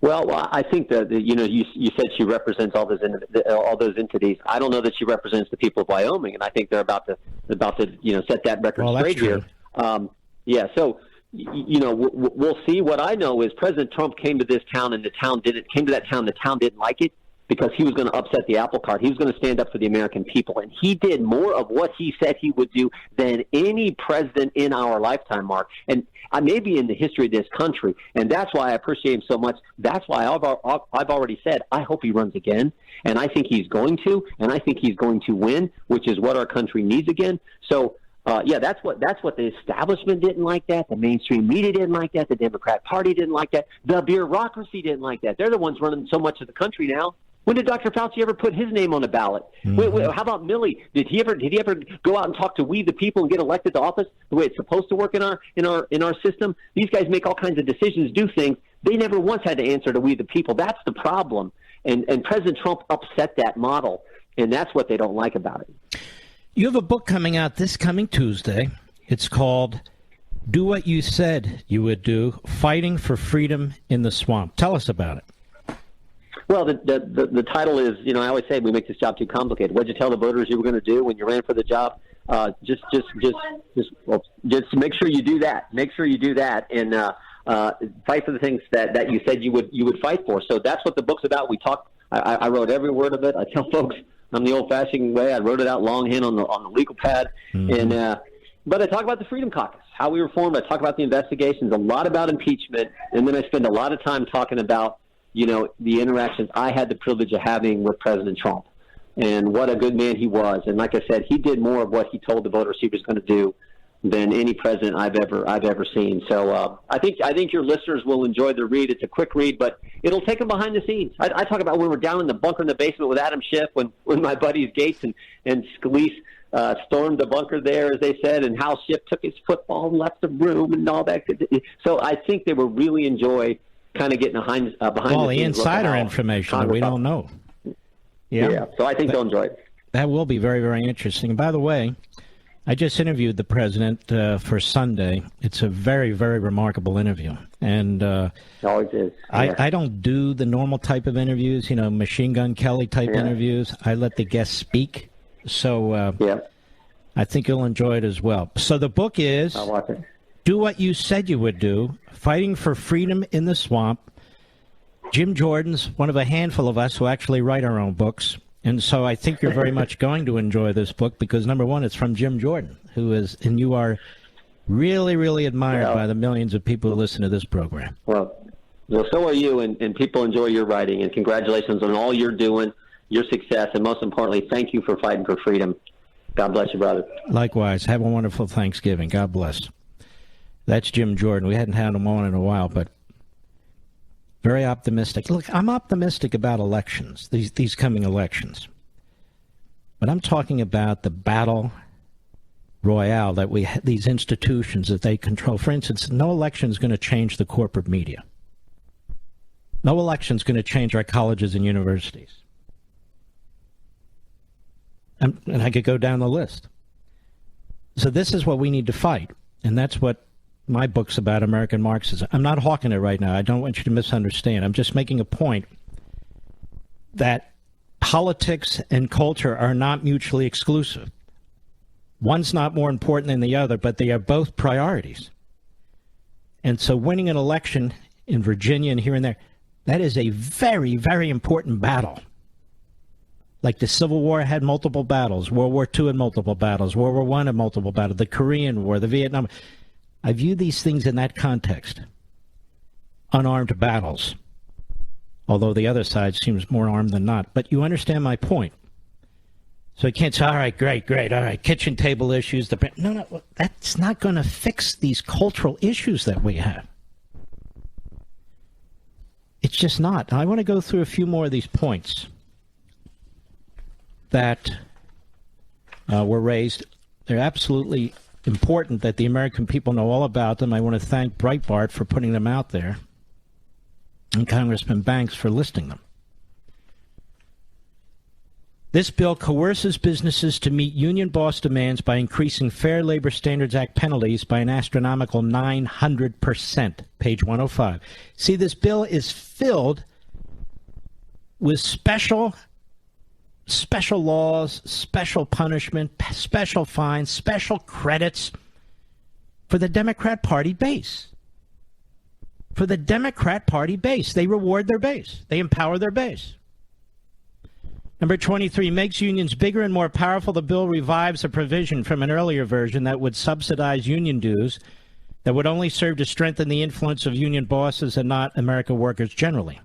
Well, I think that you said she represents all those entities. I don't know that she represents the people of Wyoming, and I think they're about to set that record straight here. Yeah, so we'll see. What I know is President Trump came to this town, and the town didn't like it because he was going to upset the apple cart. He was going to stand up for the American people, and he did more of what he said he would do than any president in our lifetime, Mark. And maybe in the history of this country, and that's why I appreciate him so much. That's why I've already said I hope he runs again, and I think he's going to, and I think he's going to win, which is what our country needs again. So. That's what the establishment didn't like that. The mainstream media didn't like that. The Democrat Party didn't like that. The bureaucracy didn't like that. They're the ones running so much of the country now. When did Dr. Fauci ever put his name on a ballot? Wait, how about Milley? Did he ever go out and talk to we the people and get elected to office the way it's supposed to work in our system? These guys make all kinds of decisions, do things. They never once had to answer to we the people. That's the problem. And President Trump upset that model, and that's what they don't like about it. You have a book coming out this coming Tuesday. It's called Do What You Said You Would Do, Fighting for Freedom in the Swamp. Tell us about it. Well, the title is, I always say we make this job too complicated. What did you tell the voters you were going to do when you ran for the job? Just make sure you do that. Make sure you do that and fight for the things that you said you would fight for. So that's what the book's about. I wrote every word of it. I tell folks I'm the old-fashioned way. I wrote it out longhand on the legal pad, but I talk about the Freedom Caucus, how we were formed. I talk about the investigations, a lot about impeachment, and then I spend a lot of time talking about the interactions I had the privilege of having with President Trump, and what a good man he was. And like I said, he did more of what he told the voters he was going to do than any president I've ever seen. So I think your listeners will enjoy the read. It's a quick read, but it'll take them behind the scenes. I talk about when we're down in the bunker in the basement with Adam Schiff, when my buddies Gates and Scalise stormed the bunker there, as they said, and how Schiff took his football and left the room and all that. So I think they will really enjoy kind of getting behind the scenes insider information that we don't know. Yeah. So I think they'll enjoy it. That will be very, very interesting. And by the way, I just interviewed the president for Sunday. It's a very, very remarkable interview. And always is. Yeah. I don't do the normal type of interviews, Machine Gun Kelly type interviews. I let the guests speak. So I think you'll enjoy it as well. So the book is I'll watch it. Do What You Said You Would Do, Fighting for Freedom in the Swamp. Jim Jordan's one of a handful of us who actually write our own books. And so I think you're very much going to enjoy this book because, number one, it's from Jim Jordan, and you are really, really admired by the millions of people who listen to this program. Well, so are you, and people enjoy your writing, and congratulations on all you're doing, your success, and most importantly, thank you for fighting for freedom. God bless you, brother. Likewise. Have a wonderful Thanksgiving. God bless. That's Jim Jordan. We hadn't had him on in a while, but very optimistic. Look, I'm optimistic about elections, these coming elections. But I'm talking about the battle royale that these institutions that they control. For instance, no election is going to change the corporate media. No election is going to change our colleges and universities. And I could go down the list. So this is what we need to fight. And that's what my book's about, American Marxism. I'm not hawking it right now. I don't want you to misunderstand. I'm just making a point that politics and culture are not mutually exclusive. One's not more important than the other, but they are both priorities. And so winning an election in Virginia and here and there, that is a very, very important battle. Like the Civil War had multiple battles, World War II had multiple battles, World War I had multiple battles, the Korean War, the Vietnam. I view these things in that context. Unarmed battles. Although the other side seems more armed than not. But you understand my point. So you can't say, all right, great, all right, kitchen table issues. No, that's not going to fix these cultural issues that we have. It's just not. I want to go through a few more of these points that were raised. They're absolutely important that the American people know all about them. I want to thank Breitbart for putting them out there and Congressman Banks for listing them. This bill coerces businesses to meet union boss demands by increasing Fair Labor Standards Act penalties by an astronomical 900%, page 105. See, this bill is filled with special laws, special punishment, special fines, special credits for the Democrat Party base. For the Democrat Party base. They reward their base. They empower their base. Number 23, makes unions bigger and more powerful. The bill revives a provision from an earlier version that would subsidize union dues that would only serve to strengthen the influence of union bosses and not American workers generally.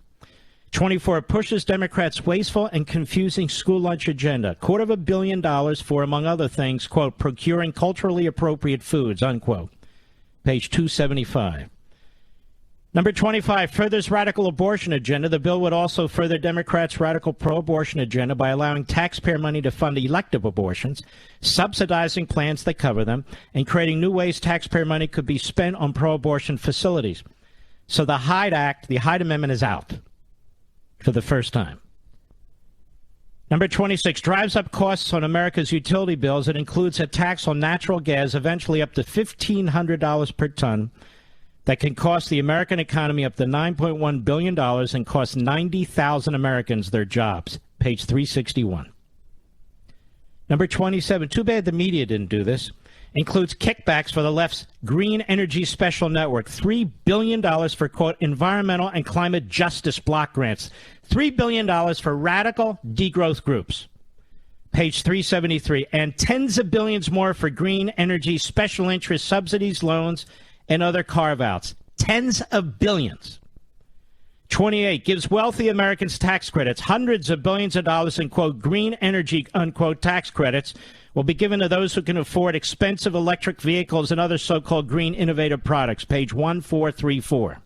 24, pushes Democrats' wasteful and confusing school lunch agenda. $250 million for, among other things, quote, procuring culturally appropriate foods, unquote. Page 275. Number 25, furthers radical abortion agenda. The bill would also further Democrats' radical pro-abortion agenda by allowing taxpayer money to fund elective abortions, subsidizing plans that cover them, and creating new ways taxpayer money could be spent on pro-abortion facilities. So the Hyde Act, the Hyde Amendment, is out for the first time. Number 26, drives up costs on America's utility bills. It includes a tax on natural gas, eventually up to $1,500 per ton, that can cost the American economy up to $9.1 billion and cost 90,000 Americans their jobs. Page 361. Number 27, too bad the media didn't do this, includes kickbacks for the left's Green Energy Special Network. $3 billion for, quote, environmental and climate justice block grants. $3 billion for radical degrowth groups. Page 373. And tens of billions more for green energy special interest subsidies, loans, and other carve-outs. Tens of billions. 28, gives wealthy Americans tax credits. Hundreds of billions of dollars in, quote, green energy, unquote, tax credits will be given to those who can afford expensive electric vehicles and other so-called green innovative products. Page 1434.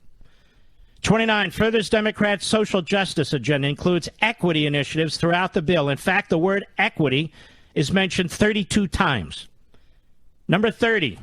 29, furthers Democrats' social justice agenda, includes equity initiatives throughout the bill. In fact, the word equity is mentioned 32 times. Number 30,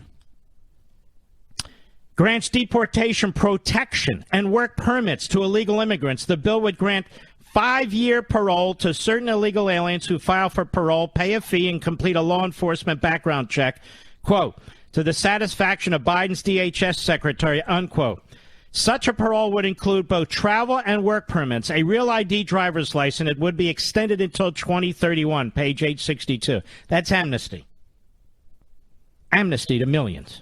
grants deportation protection and work permits to illegal immigrants. The bill would grant 5-year parole to certain illegal aliens who file for parole, pay a fee, and complete a law enforcement background check, quote, to the satisfaction of Biden's DHS secretary, unquote. Such a parole would include both travel and work permits, a real ID driver's license. It would be extended until 2031, page 862. That's amnesty. Amnesty to millions.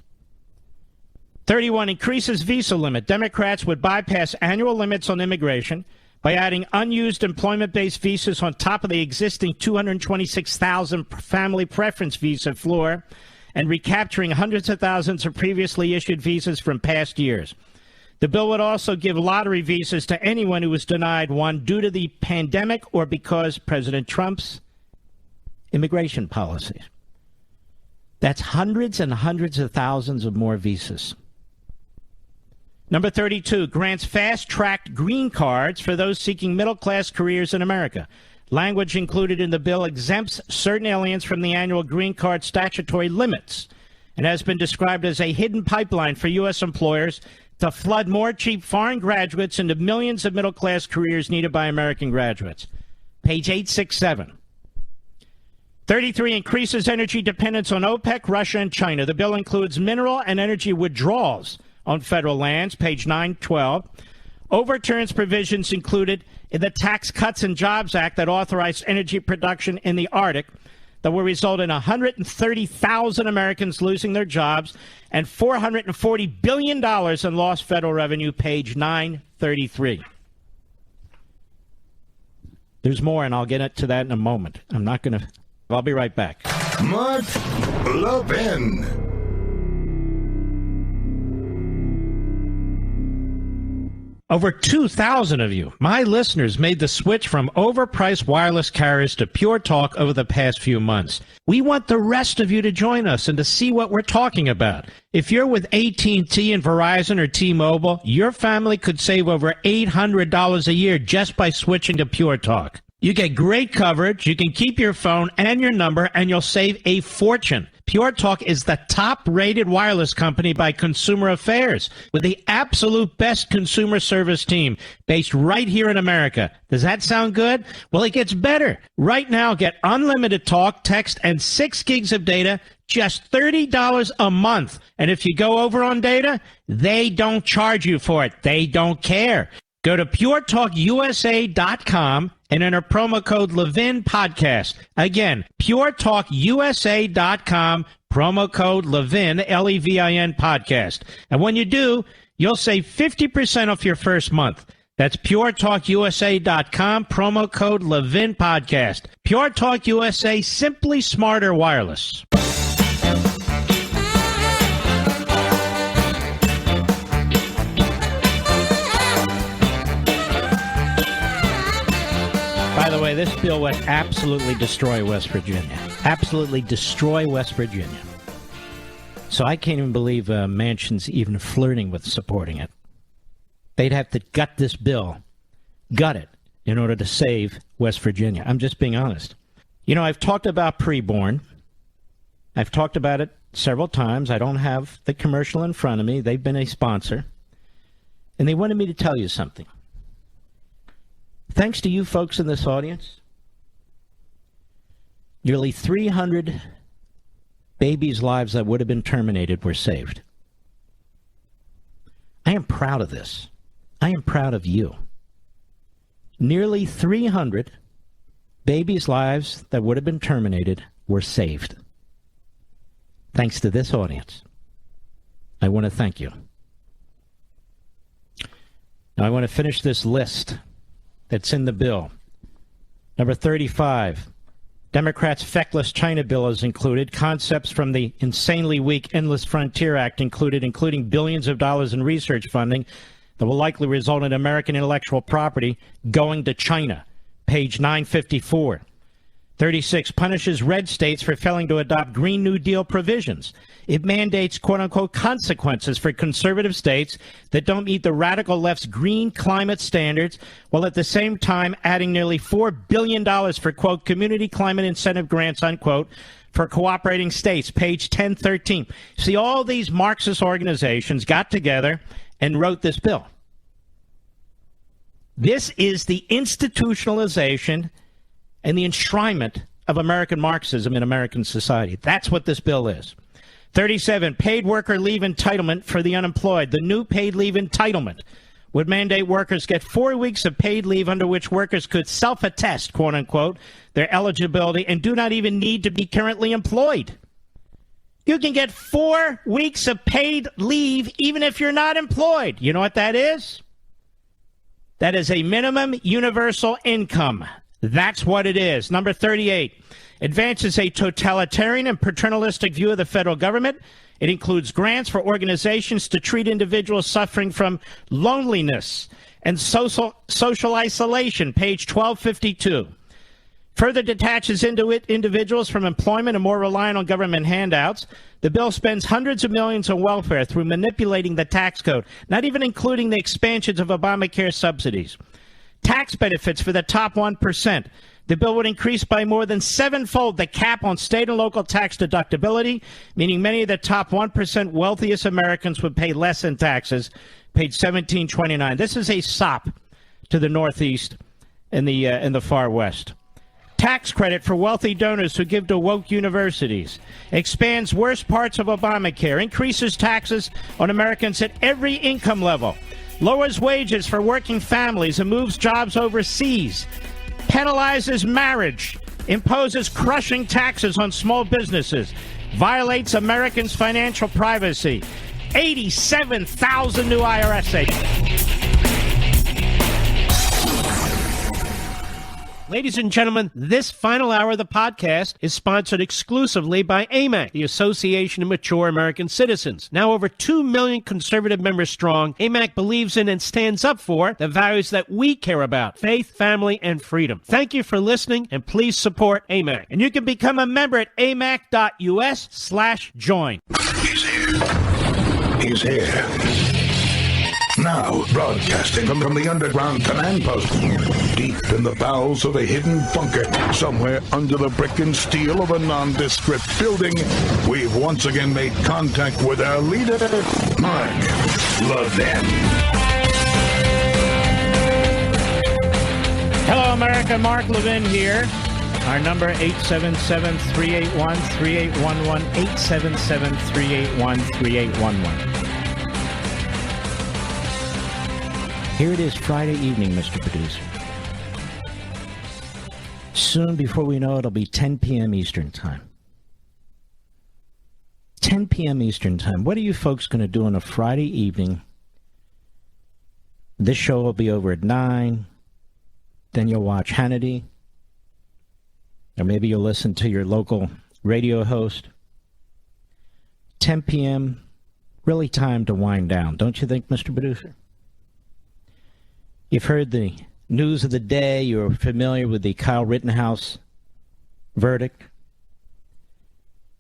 31, increases visa limit. Democrats would bypass annual limits on immigration by adding unused employment-based visas on top of the existing 226,000 family preference visa floor and recapturing hundreds of thousands of previously issued visas from past years. The bill would also give lottery visas to anyone who was denied one due to the pandemic or because President Trump's immigration policies. That's hundreds and hundreds of thousands of more visas. Number 32, grants fast-tracked green cards for those seeking middle-class careers in America. Language included in the bill exempts certain aliens from the annual green card statutory limits and has been described as a hidden pipeline for U.S. employers to flood more cheap foreign graduates into millions of middle-class careers needed by American graduates. Page 867. 33, increases energy dependence on OPEC, Russia, and China. The bill includes mineral and energy withdrawals on federal lands, page 912. Overturns provisions included in the Tax Cuts and Jobs Act that authorized energy production in the Arctic that will result in 130,000 Americans losing their jobs and $440 billion in lost federal revenue, page 933. There's more, and I'll get into that in a moment. I'll be right back. Mark Levin. Over 2,000 of you, my listeners, made the switch from overpriced wireless carriers to Pure Talk over the past few months. We want the rest of you to join us and to see what we're talking about. If you're with AT&T and Verizon or T-Mobile, your family could save over $800 a year just by switching to Pure Talk. You get great coverage, you can keep your phone and your number, and you'll save a fortune. Pure Talk is the top-rated wireless company by Consumer Affairs, with the absolute best consumer service team based right here in America. Does that sound good? Well, it gets better. Right now, get unlimited talk, text, and 6 gigs of data, just $30 a month. And if you go over on data, they don't charge you for it. They don't care. Go to puretalkusa.com and enter promo code Levin Podcast. Again, puretalkusa.com, promo code Levin, Levin Podcast. And when you do, you'll save 50% off your first month. That's puretalkusa.com, promo code Levin Podcast. Pure Talk USA, simply smarter wireless. By the way, this bill would absolutely destroy West Virginia. Absolutely destroy West Virginia. So I can't even believe Manchin's even flirting with supporting it. They'd have to gut this bill, gut it, in order to save West Virginia. I'm just being honest. You know, I've talked about preborn. I've talked about it several times. I don't have the commercial in front of me. They've been a sponsor. And they wanted me to tell you something. Thanks to you folks in this audience, nearly 300 babies' lives that would have been terminated were saved. I am proud of this. I am proud of you. Nearly 300 babies' lives that would have been terminated were saved. Thanks to this audience. I want to thank you. Now I want to finish this list that's in the bill. Number 35, Democrats' feckless China bill is included. Concepts from the insanely weak Endless Frontier Act including billions of dollars in research funding that will likely result in American intellectual property going to China. Page 954. 36, punishes red states for failing to adopt Green New Deal provisions. It mandates, quote-unquote, consequences for conservative states that don't meet the radical left's green climate standards, while at the same time adding nearly $4 billion for, quote, community climate incentive grants, unquote, for cooperating states. Page 1013. See, all these Marxist organizations got together and wrote this bill. This is the institutionalization and the enshrinement of American Marxism in American society. That's what this bill is. 37, paid worker leave entitlement for the unemployed. The new paid leave entitlement would mandate workers get 4 weeks of paid leave under which workers could self-attest, quote unquote, their eligibility and do not even need to be currently employed. You can get 4 weeks of paid leave even if you're not employed. You know what that is? That is a minimum universal income. That's what it is. Number 38, advances a totalitarian and paternalistic view of the federal government. It includes grants for organizations to treat individuals suffering from loneliness and social isolation, page 1252. Further detaches individuals from employment and more reliant on government handouts. The bill spends hundreds of millions on welfare through manipulating the tax code, not even including the expansions of Obamacare subsidies. Tax benefits for the top 1%. The bill would increase by more than sevenfold the cap on state and local tax deductibility, meaning many of the top 1% wealthiest Americans would pay less in taxes. Page 1729. This is a sop to the Northeast and the far West. Tax credit for wealthy donors who give to woke universities. Expands worst parts of Obamacare. Increases taxes on Americans at every income level. Lowers wages for working families and moves jobs overseas. Penalizes marriage. Imposes crushing taxes on small businesses. Violates Americans' financial privacy. 87,000 new IRS agents. Ladies and gentlemen, this final hour of the podcast is sponsored exclusively by AMAC, the Association of Mature American Citizens. Now over 2 million conservative members strong, AMAC believes in and stands up for the values that we care about: faith, family, and freedom. Thank you for listening, and please support AMAC. And you can become a member at amac.us/join. He's here. He's here. Now, broadcasting from the underground command post, deep in the bowels of a hidden bunker, somewhere under the brick and steel of a nondescript building, we've once again made contact with our leader, Mark Levin. Hello, America. Mark Levin here. Our number, 877-381-3811, 877-381-3811. Here it is, Friday evening, Mr. Producer. Soon, before we know it, it'll be 10 p.m. Eastern Time. 10 p.m. Eastern Time. What are you folks going to do on a Friday evening? This show will be over at 9. Then you'll watch Hannity. Or maybe you'll listen to your local radio host. 10 p.m., really time to wind down, don't you think, Mr. Producer? You've heard the news of the day. You're familiar with the Kyle Rittenhouse verdict.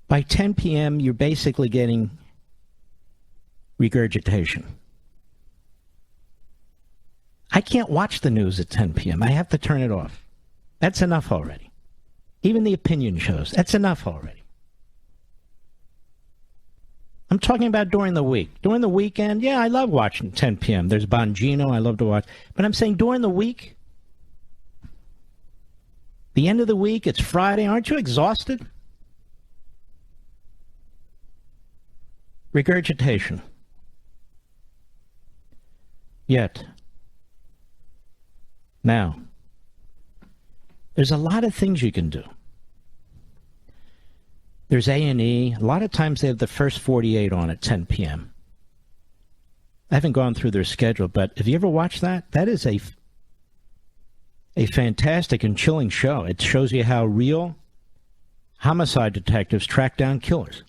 By 10 p.m., you're basically getting regurgitation. I can't watch the news at 10 p.m. I have to turn it off. That's enough already. Even the opinion shows, that's enough already. I'm talking about during the week. During the weekend, yeah, I love watching 10 p.m. There's Bongino I love to watch. But I'm saying during the week, the end of the week, it's Friday. Aren't you exhausted? Regurgitation. Yet. Now, there's a lot of things you can do. There's A&E. A lot of times they have the first 48 on at 10 p.m. I haven't gone through their schedule, but have you ever watched that? That is a fantastic and chilling show. It shows you how real homicide detectives track down killers.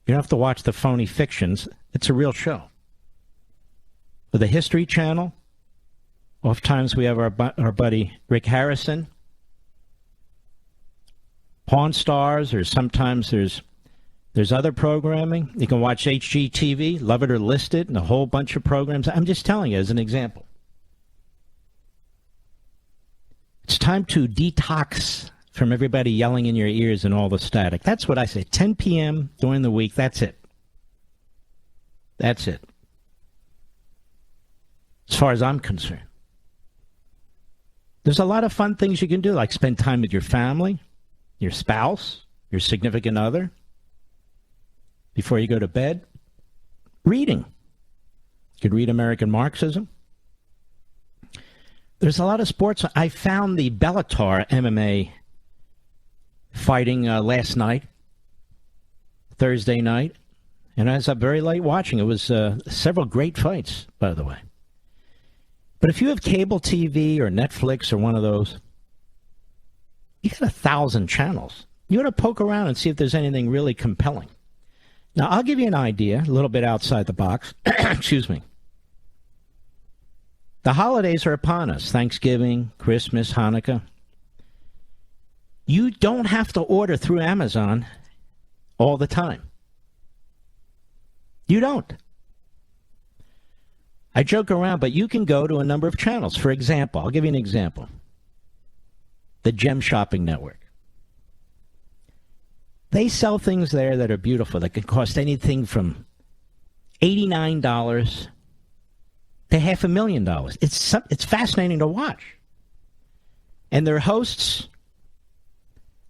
You don't have to watch the phony fictions. It's a real show. For the History Channel, oftentimes we have our buddy Rick Harrison. Pawn Stars, or sometimes there's other programming. You can watch HGTV, Love It or List It, and a whole bunch of programs. I'm just telling you as an example. It's time to detox from everybody yelling in your ears and all the static. That's what I say. 10 p.m. during the week, that's it. That's it. As far as I'm concerned. There's a lot of fun things you can do, like spend time with your family, your spouse, your significant other, before you go to bed. Reading. You could read American Marxism. There's a lot of sports. I found the Bellator MMA fighting last night, Thursday night, and I was up very late watching. It was several great fights, by the way. But if you have cable TV or Netflix or one of those, you got 1,000 channels. You ought to poke around and see if there's anything really compelling. Now, I'll give you an idea, a little bit outside the box. Excuse me. The holidays are upon us. Thanksgiving, Christmas, Hanukkah. You don't have to order through Amazon all the time. You don't. I joke around, but you can go to a number of channels. For example, I'll give you an example. The Gem Shopping Network. They sell things there that are beautiful, that can cost anything from $89 to $500,000. It's fascinating to watch. And their hosts,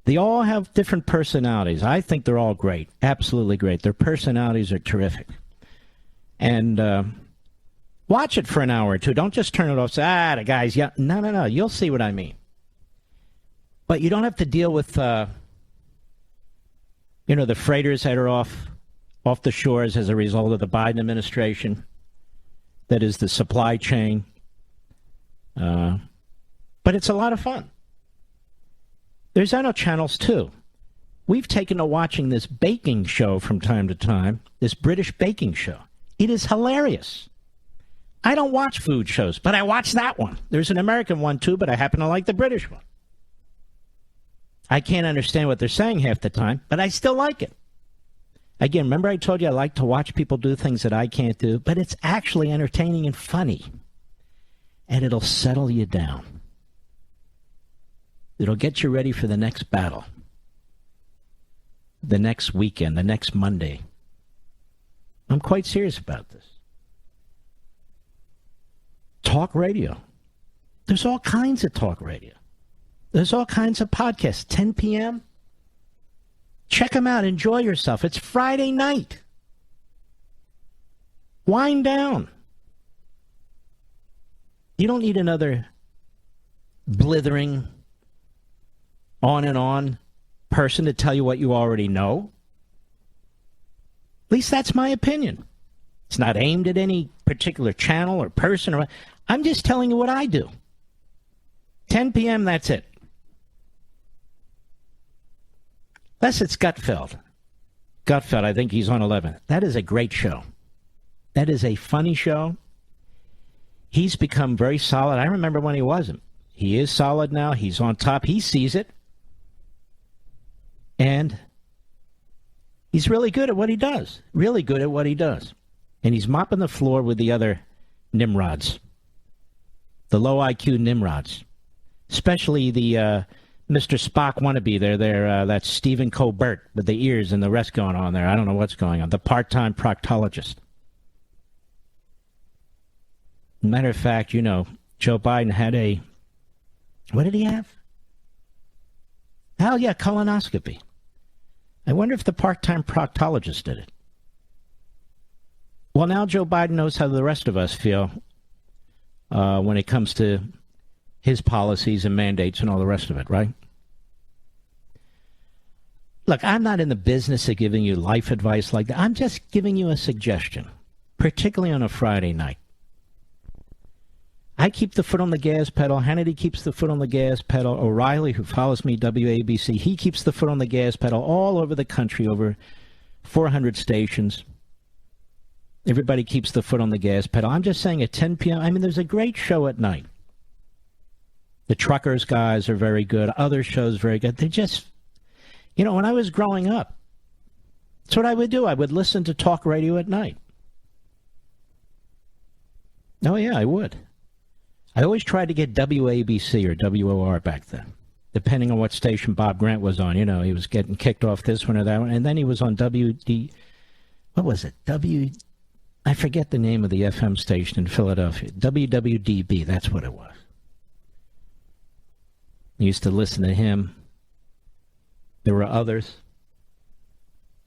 they all have different personalities. I think they're all great, absolutely great. Their personalities are terrific. And watch it for an hour or two. Don't just turn it off and say, the guy's young. No. You'll see what I mean. But you don't have to deal with, the freighters that are off the shores as a result of the Biden administration. That is the supply chain. But it's a lot of fun. There's other channels, too. We've taken to watching this baking show from time to time, this British baking show. It is hilarious. I don't watch food shows, but I watch that one. There's an American one, too, but I happen to like the British one. I can't understand what they're saying half the time, but I still like it. Again, remember I told you I like to watch people do things that I can't do, but it's actually entertaining and funny. And it'll settle you down. It'll get you ready for the next battle, the next weekend, the next Monday. I'm quite serious about this. Talk radio. There's all kinds of talk radio. There's all kinds of podcasts. 10 p.m. Check them out. Enjoy yourself. It's Friday night. Wind down. You don't need another blithering, on and on person to tell you what you already know. At least that's my opinion. It's not aimed at any particular channel or person. I'm just telling you what I do. 10 p.m., that's it. Unless it's Gutfeld. Gutfeld, I think he's on 11. That is a great show. That is a funny show. He's become very solid. I remember when he wasn't. He is solid now. He's on top. He sees it. And he's really good at what he does. Really good at what he does. And he's mopping the floor with the other Nimrods. The low IQ Nimrods. Especially the Mr. Spock wannabe there. That's Stephen Colbert with the ears and the rest going on there. I don't know what's going on. The part-time proctologist. Matter of fact, you know, Joe Biden had a, what did he have? Oh, yeah, colonoscopy. I wonder if the part-time proctologist did it. Well, now Joe Biden knows how the rest of us feel when it comes to his policies and mandates and all the rest of it, right? Look, I'm not in the business of giving you life advice like that. I'm just giving you a suggestion, particularly on a Friday night. I keep the foot on the gas pedal. Hannity keeps the foot on the gas pedal. O'Reilly, who follows me, WABC, he keeps the foot on the gas pedal all over the country, over 400 stations. Everybody keeps the foot on the gas pedal. I'm just saying at 10 p.m., I mean, there's a great show at night. The Truckers guys are very good. Other shows very good. They just, you know, when I was growing up, that's what I would do. I would listen to talk radio at night. Oh, yeah, I would. I always tried to get WABC or WOR back then, depending on what station Bob Grant was on. You know, he was getting kicked off this one or that one. And then he was on what was it? I forget the name of the FM station in Philadelphia. WWDB, that's what it was. I used to listen to him. There were others.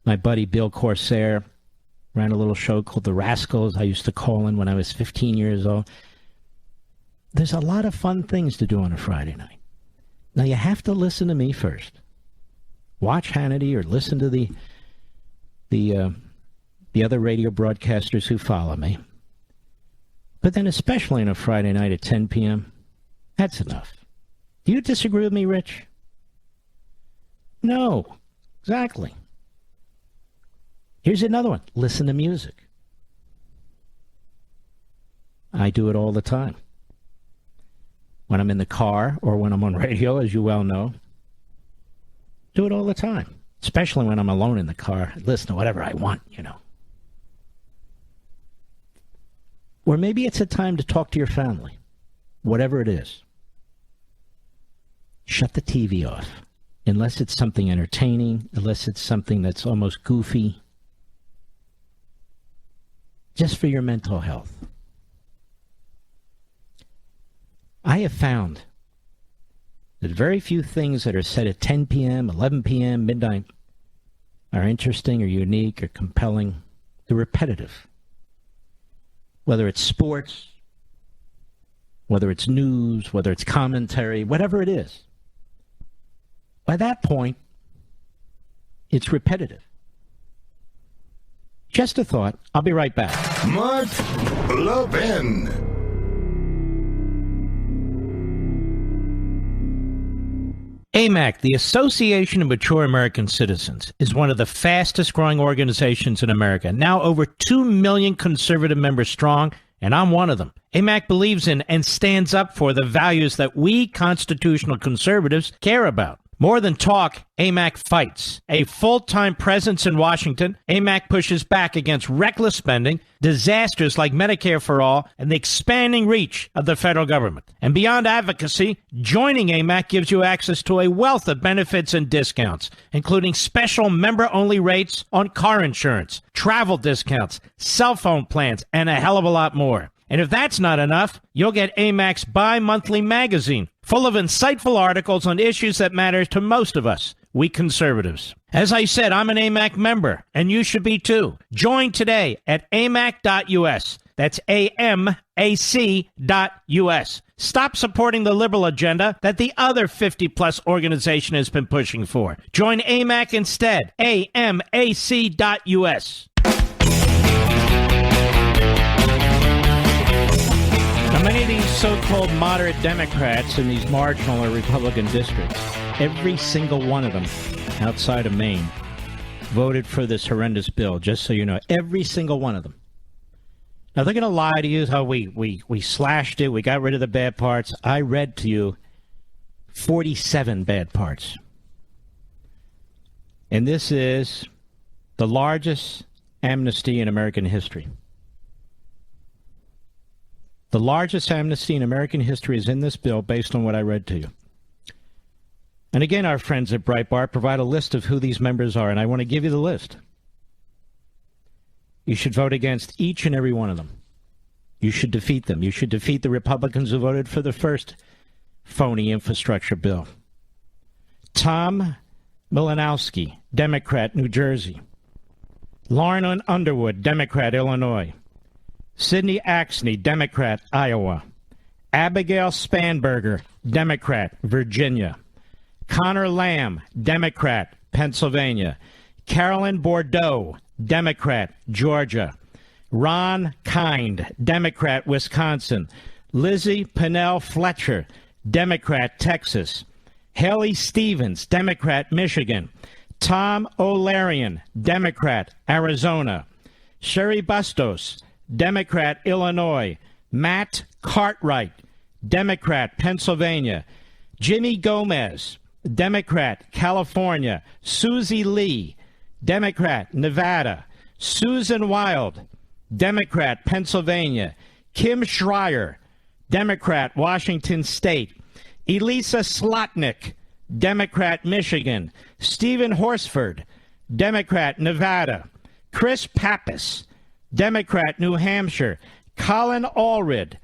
My buddy Bill Corsair ran a little show called The Rascals. I used to call in when I was 15 years old. There's a lot of fun things to do on a Friday night. Now, you have to listen to me first. Watch Hannity or listen to the other radio broadcasters who follow me. But then especially on a Friday night at 10 p.m., that's enough. Do you disagree with me, Rich? No, exactly. Here's another one. Listen to music. I do it all the time. When I'm in the car or when I'm on radio, as you well know. Do it all the time. Especially when I'm alone in the car. Listen to whatever I want, you know. Or maybe it's a time to talk to your family. Whatever it is. Shut the TV off. Unless it's something entertaining. Unless it's something that's almost goofy. Just for your mental health. I have found that very few things that are said at 10 p.m., 11 p.m., midnight are interesting or unique or compelling. They're repetitive. Whether it's sports, whether it's news, whether it's commentary, whatever it is. By that point, it's repetitive. Just a thought. I'll be right back. Mark Levin. AMAC, the Association of Mature American Citizens, is one of the fastest growing organizations in America. Now over 2 million conservative members strong, and I'm one of them. AMAC believes in and stands up for the values that we constitutional conservatives care about. More than talk, AMAC fights. A full-time presence in Washington, AMAC pushes back against reckless spending, disasters like Medicare for All, and the expanding reach of the federal government. And beyond advocacy, joining AMAC gives you access to a wealth of benefits and discounts, including special member-only rates on car insurance, travel discounts, cell phone plans, and a hell of a lot more. And if that's not enough, you'll get AMAC's bi-monthly magazine, full of insightful articles on issues that matter to most of us, we conservatives. As I said, I'm an AMAC member, and you should be too. Join today at amac.us. That's AMAC.us. Stop supporting the liberal agenda that the other 50-plus organization has been pushing for. Join AMAC instead. AMAC.us. Now, many of these so-called moderate Democrats in these marginal or Republican districts, every single one of them outside of Maine, voted for this horrendous bill, just so you know. Every single one of them. Now, they're going to lie to you how we slashed it, we got rid of the bad parts. I read to you 47 bad parts. And this is the largest amnesty in American history. The largest amnesty in American history is in this bill based on what I read to you. And again, our friends at Breitbart provide a list of who these members are, and I want to give you the list. You should vote against each and every one of them. You should defeat them. You should defeat the Republicans who voted for the first phony infrastructure bill. Tom Malinowski, Democrat, New Jersey. Lauren Underwood, Democrat, Illinois. Sidney Axney, Democrat, Iowa. Abigail Spanberger, Democrat, Virginia. Connor Lamb, Democrat, Pennsylvania. Carolyn Bordeaux, Democrat, Georgia. Ron Kind, Democrat, Wisconsin. Lizzie Pinnell Fletcher, Democrat, Texas. Haley Stevens, Democrat, Michigan. Tom O'Larian, Democrat, Arizona. Sherry Bustos, Democrat, Illinois. Matt Cartwright, Democrat, Pennsylvania. Jimmy Gomez, Democrat, California. Susie Lee, Democrat, Nevada. Susan Wild, Democrat, Pennsylvania. Kim Schreier, Democrat, Washington State. Elisa Slotnick, Democrat, Michigan. Stephen Horsford, Democrat, Nevada. Chris Pappas, Democrat, New Hampshire. Colin Allred,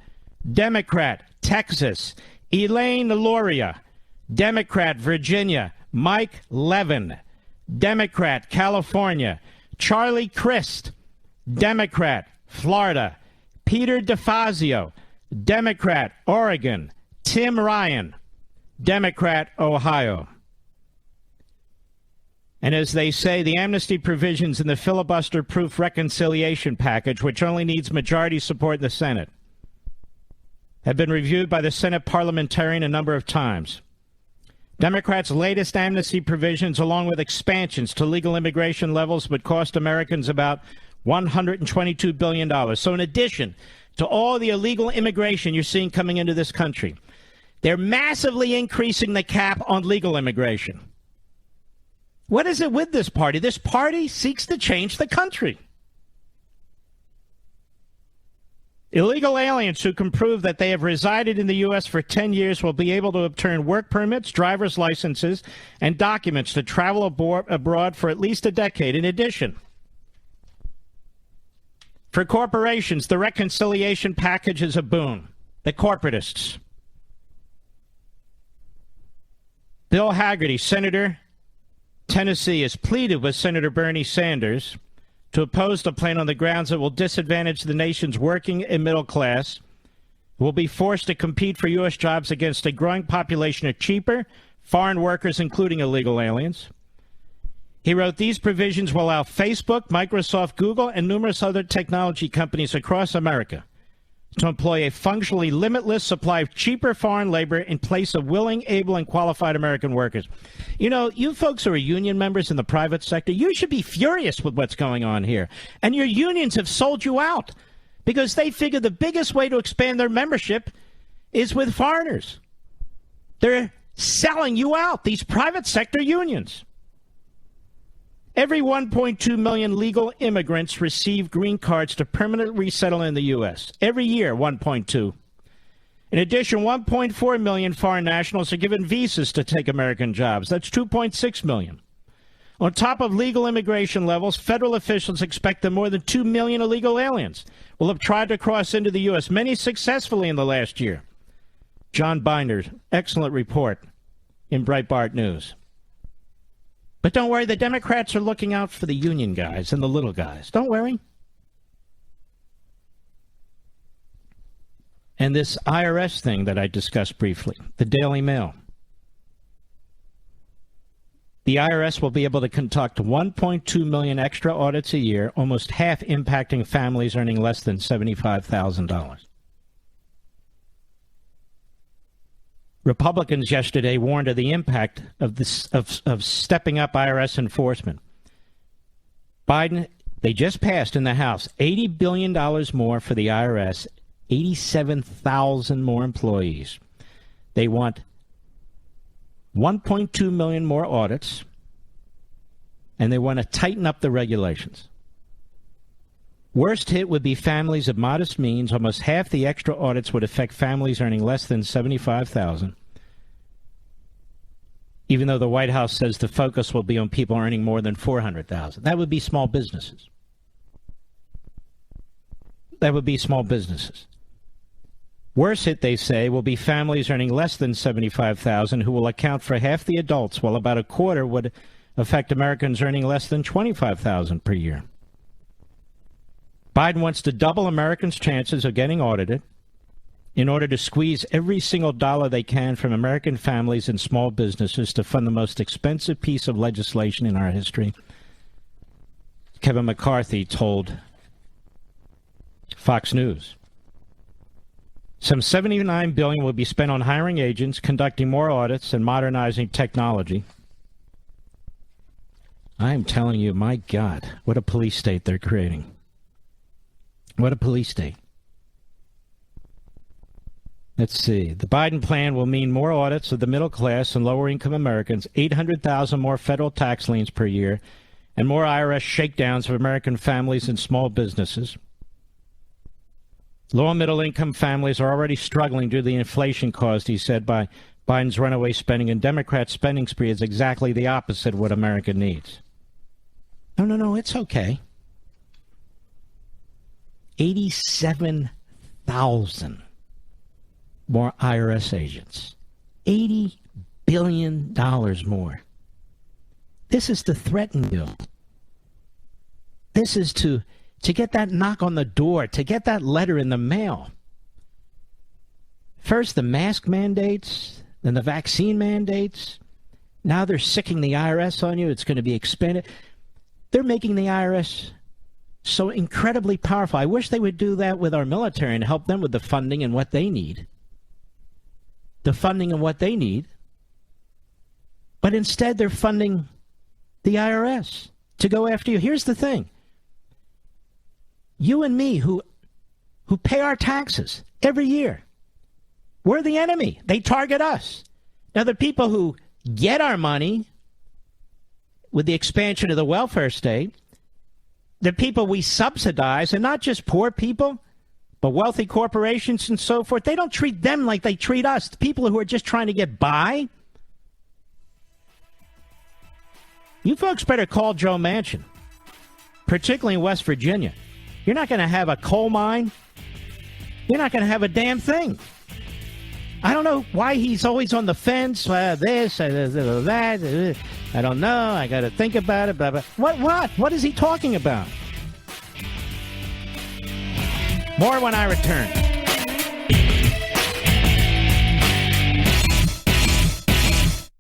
Democrat, Texas. Elaine Luria, Democrat, Virginia. Mike Levin, Democrat, California. Charlie Crist, Democrat, Florida. Peter DeFazio, Democrat, Oregon. Tim Ryan, Democrat, Ohio. And as they say, the amnesty provisions in the filibuster-proof reconciliation package, which only needs majority support in the Senate, have been reviewed by the Senate parliamentarian a number of times. Democrats' latest amnesty provisions, along with expansions to legal immigration levels, would cost Americans about $122 billion. So in addition to all the illegal immigration you're seeing coming into this country, they're massively increasing the cap on legal immigration. What is it with this party? This party seeks to change the country. Illegal aliens who can prove that they have resided in the U.S. for 10 years will be able to obtain work permits, driver's licenses, and documents to travel abroad for at least a decade. In addition, for corporations, the reconciliation package is a boon. The corporatists. Bill Hagerty, Senator, Tennessee, has pleaded with Senator Bernie Sanders to oppose the plan on the grounds that will disadvantage the nation's working and middle class, who will be forced to compete for U.S. jobs against a growing population of cheaper foreign workers, including illegal aliens. He wrote, these provisions will allow Facebook, Microsoft, Google, and numerous other technology companies across America to employ a functionally limitless supply of cheaper foreign labor in place of willing, able, and qualified American workers. You know, you folks who are union members in the private sector, you should be furious with what's going on here. And your unions have sold you out because they figure the biggest way to expand their membership is with foreigners. They're selling you out, these private sector unions. Every 1.2 million legal immigrants receive green cards to permanently resettle in the U.S. Every year, 1.2. In addition, 1.4 million foreign nationals are given visas to take American jobs. That's 2.6 million. On top of legal immigration levels, federal officials expect that more than 2 million illegal aliens will have tried to cross into the U.S., many successfully in the last year. John Binder's excellent report in Breitbart News. But don't worry, the Democrats are looking out for the union guys and the little guys. Don't worry. And this IRS thing that I discussed briefly, the Daily Mail. The IRS will be able to conduct 1.2 million extra audits a year, almost half impacting families earning less than $75,000. Republicans yesterday warned of the impact of this of stepping up IRS enforcement. Biden, they just passed in the House $80 billion more for the IRS, 87,000 more employees. They want 1.2 million more audits, and they want to tighten up the regulations. Worst hit would be families of modest means. Almost half the extra audits would affect families earning less than $75,000. Even though the White House says the focus will be on people earning more than $400,000. That would be small businesses. That would be small businesses. Worst hit, they say, will be families earning less than $75,000 who will account for half the adults, while about a quarter would affect Americans earning less than $25,000 per year. Biden wants to double Americans' chances of getting audited in order to squeeze every single dollar they can from American families and small businesses to fund the most expensive piece of legislation in our history. Kevin McCarthy told Fox News. Some $79 billion will be spent on hiring agents, conducting more audits, and modernizing technology. I'm telling you, my God, what a police state they're creating. What a police state. Let's see. The Biden plan will mean more audits of the middle class and lower-income Americans, 800,000 more federal tax liens per year, and more IRS shakedowns of American families and small businesses. Low and middle-income families are already struggling due to the inflation caused, he said, by Biden's runaway spending, and Democrats' spending spree is exactly the opposite of what America needs. No, it's okay. 87,000 more IRS agents. $80 billion more. This is to threaten you. This is to get that knock on the door, to get that letter in the mail. First the mask mandates, then the vaccine mandates. Now they're sicking the IRS on you. It's going to be expanded. They're making the IRS so incredibly powerful. I wish they would do that with our military and help them with the funding and what they need. The funding and what they need. But instead, they're funding the IRS to go after you. Here's the thing. You and me, who pay our taxes every year, we're the enemy. They target us. Now, the people who get our money with the expansion of the welfare state, the people we subsidize, and not just poor people, but wealthy corporations and so forth, they don't treat them like they treat us, the people who are just trying to get by. You folks better call Joe Manchin, particularly in West Virginia. You're not going to have a coal mine. You're not going to have a damn thing. I don't know why he's always on the fence. This, that. I don't know. I got to think about it. Blah, blah. What? What is he talking about? More when I return.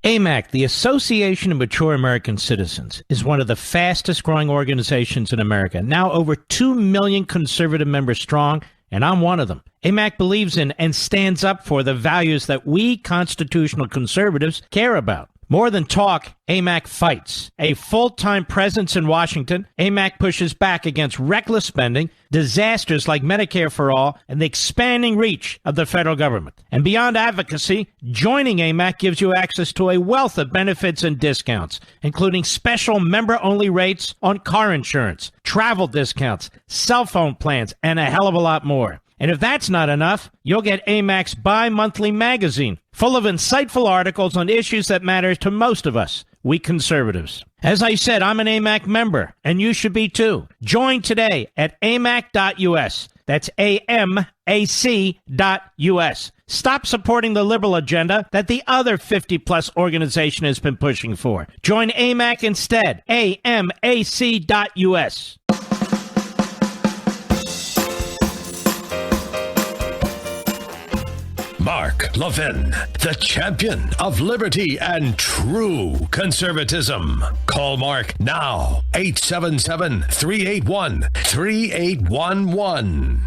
AMAC, the Association of Mature American Citizens, is one of the fastest growing organizations in America. Now over 2 million conservative members strong and I'm one of them. AMAC believes in and stands up for the values that we constitutional conservatives care about. More than talk, AMAC fights. A full-time presence in Washington, AMAC pushes back against reckless spending, disasters like Medicare for All, and the expanding reach of the federal government. And beyond advocacy, joining AMAC gives you access to a wealth of benefits and discounts, including special member-only rates on car insurance, travel discounts, cell phone plans, and a hell of a lot more. And if that's not enough, you'll get AMAC's bi-monthly magazine, full of insightful articles on issues that matter to most of us, we conservatives. As I said, I'm an AMAC member, and you should be too. Join today at amac.us. That's AMAC.us. Stop supporting the liberal agenda that the other 50-plus organization has been pushing for. Join AMAC instead. AMAC.us. Mark Levin, the champion of liberty and true conservatism. Call Mark now, 877-381-3811.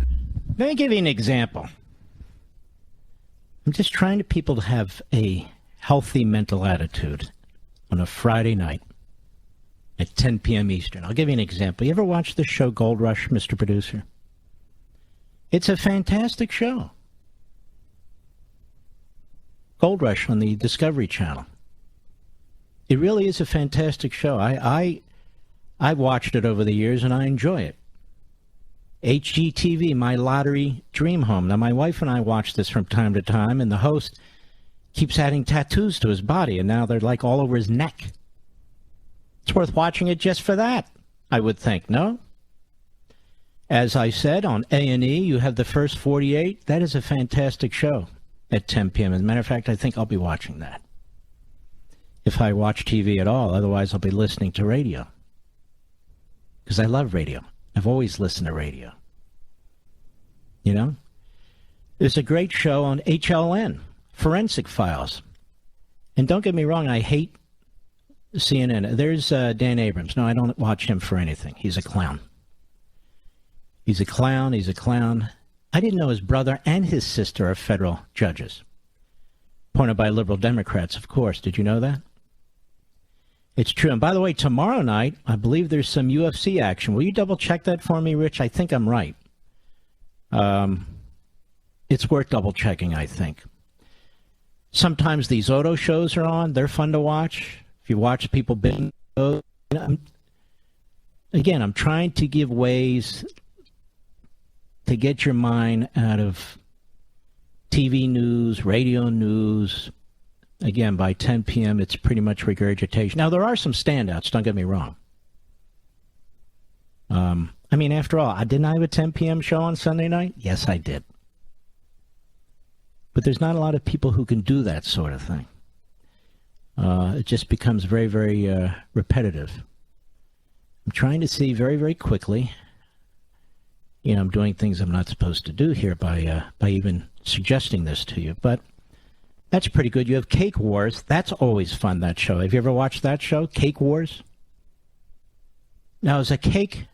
Let me give you an example. I'm just trying to people to have a healthy mental attitude on a Friday night at 10 p.m. Eastern. I'll give you an example. You ever watch the show Gold Rush, Mr. Producer? It's a fantastic show. Gold Rush on the Discovery Channel. It really is a fantastic show. I've watched it over the years, and I enjoy it. HGTV, My Lottery Dream Home. Now, my wife and I watch this from time to time, and the host keeps adding tattoos to his body, and now they're like all over his neck. It's worth watching it just for that, I would think, no? As I said, on A&E, you have the first 48. That is a fantastic show at 10 p.m. As a matter of fact, I think I'll be watching that. If I watch TV at all, otherwise I'll be listening to radio. Because I love radio. I've always listened to radio. You know? There's a great show on HLN, Forensic Files. And don't get me wrong, I hate CNN. There's Dan Abrams. No, I don't watch him for anything. He's a clown. He's a clown. He's a clown. I didn't know his brother and his sister are federal judges. Appointed by liberal Democrats, of course. Did you know that? It's true. And by the way, tomorrow night, I believe there's some UFC action. Will you double check that for me, Rich? I think I'm right. It's worth double checking, I think. Sometimes these auto shows are on. They're fun to watch. If you watch people bingo. Again, I'm trying to give ways to get your mind out of TV news, radio news. Again, by 10 p.m., it's pretty much regurgitation. Now, there are some standouts, don't get me wrong. I mean, after all, didn't I have a 10 p.m. show on Sunday night? Yes, I did. But there's not a lot of people who can do that sort of thing. It just becomes very, very repetitive. I'm trying to see very, very quickly. You know, I'm doing things I'm not supposed to do here by even suggesting this to you. But that's pretty good. You have Cake Wars. That's always fun, that show. Have you ever watched that show, Cake Wars? Now, as a cake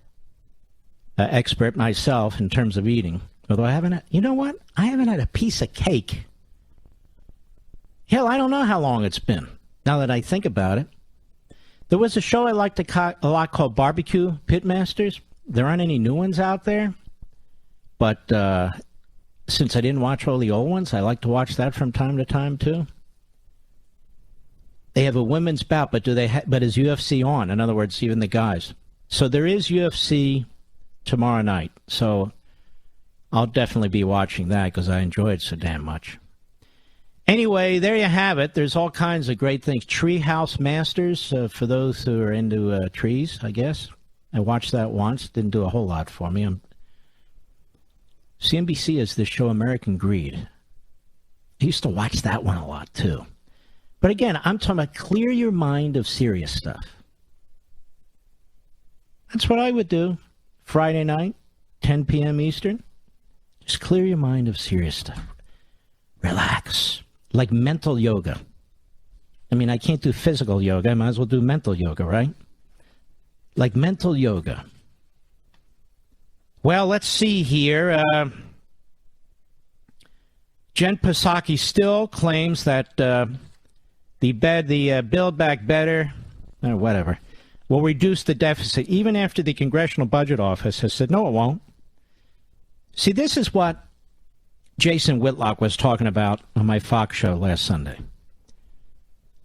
expert myself in terms of eating, although I haven't, you know what? I haven't had a piece of cake. Hell, I don't know how long it's been, now that I think about it. There was a show I liked a lot called Barbecue Pitmasters. There aren't any new ones out there. But since I didn't watch all the old ones, I like to watch that from time to time, too. They have a women's bout, but but is UFC on? In other words, even the guys. So there is UFC tomorrow night. So I'll definitely be watching that because I enjoy it so damn much. Anyway, there you have it. There's all kinds of great things. Treehouse Masters, for those who are into trees, I guess. I watched that once. Didn't do a whole lot for me. CNBC has this show, American Greed. I used to watch that one a lot, too. But again, I'm talking about clear your mind of serious stuff. That's what I would do. Friday night, 10 p.m. Eastern. Just clear your mind of serious stuff. Relax. Like mental yoga. I mean, I can't do physical yoga. I might as well do mental yoga, right? Like mental yoga. Well, let's see here. Jen Psaki still claims that the Build Back Better, or whatever, will reduce the deficit, even after the Congressional Budget Office has said, no, it won't. See, this is what Jason Whitlock was talking about on my Fox show last Sunday.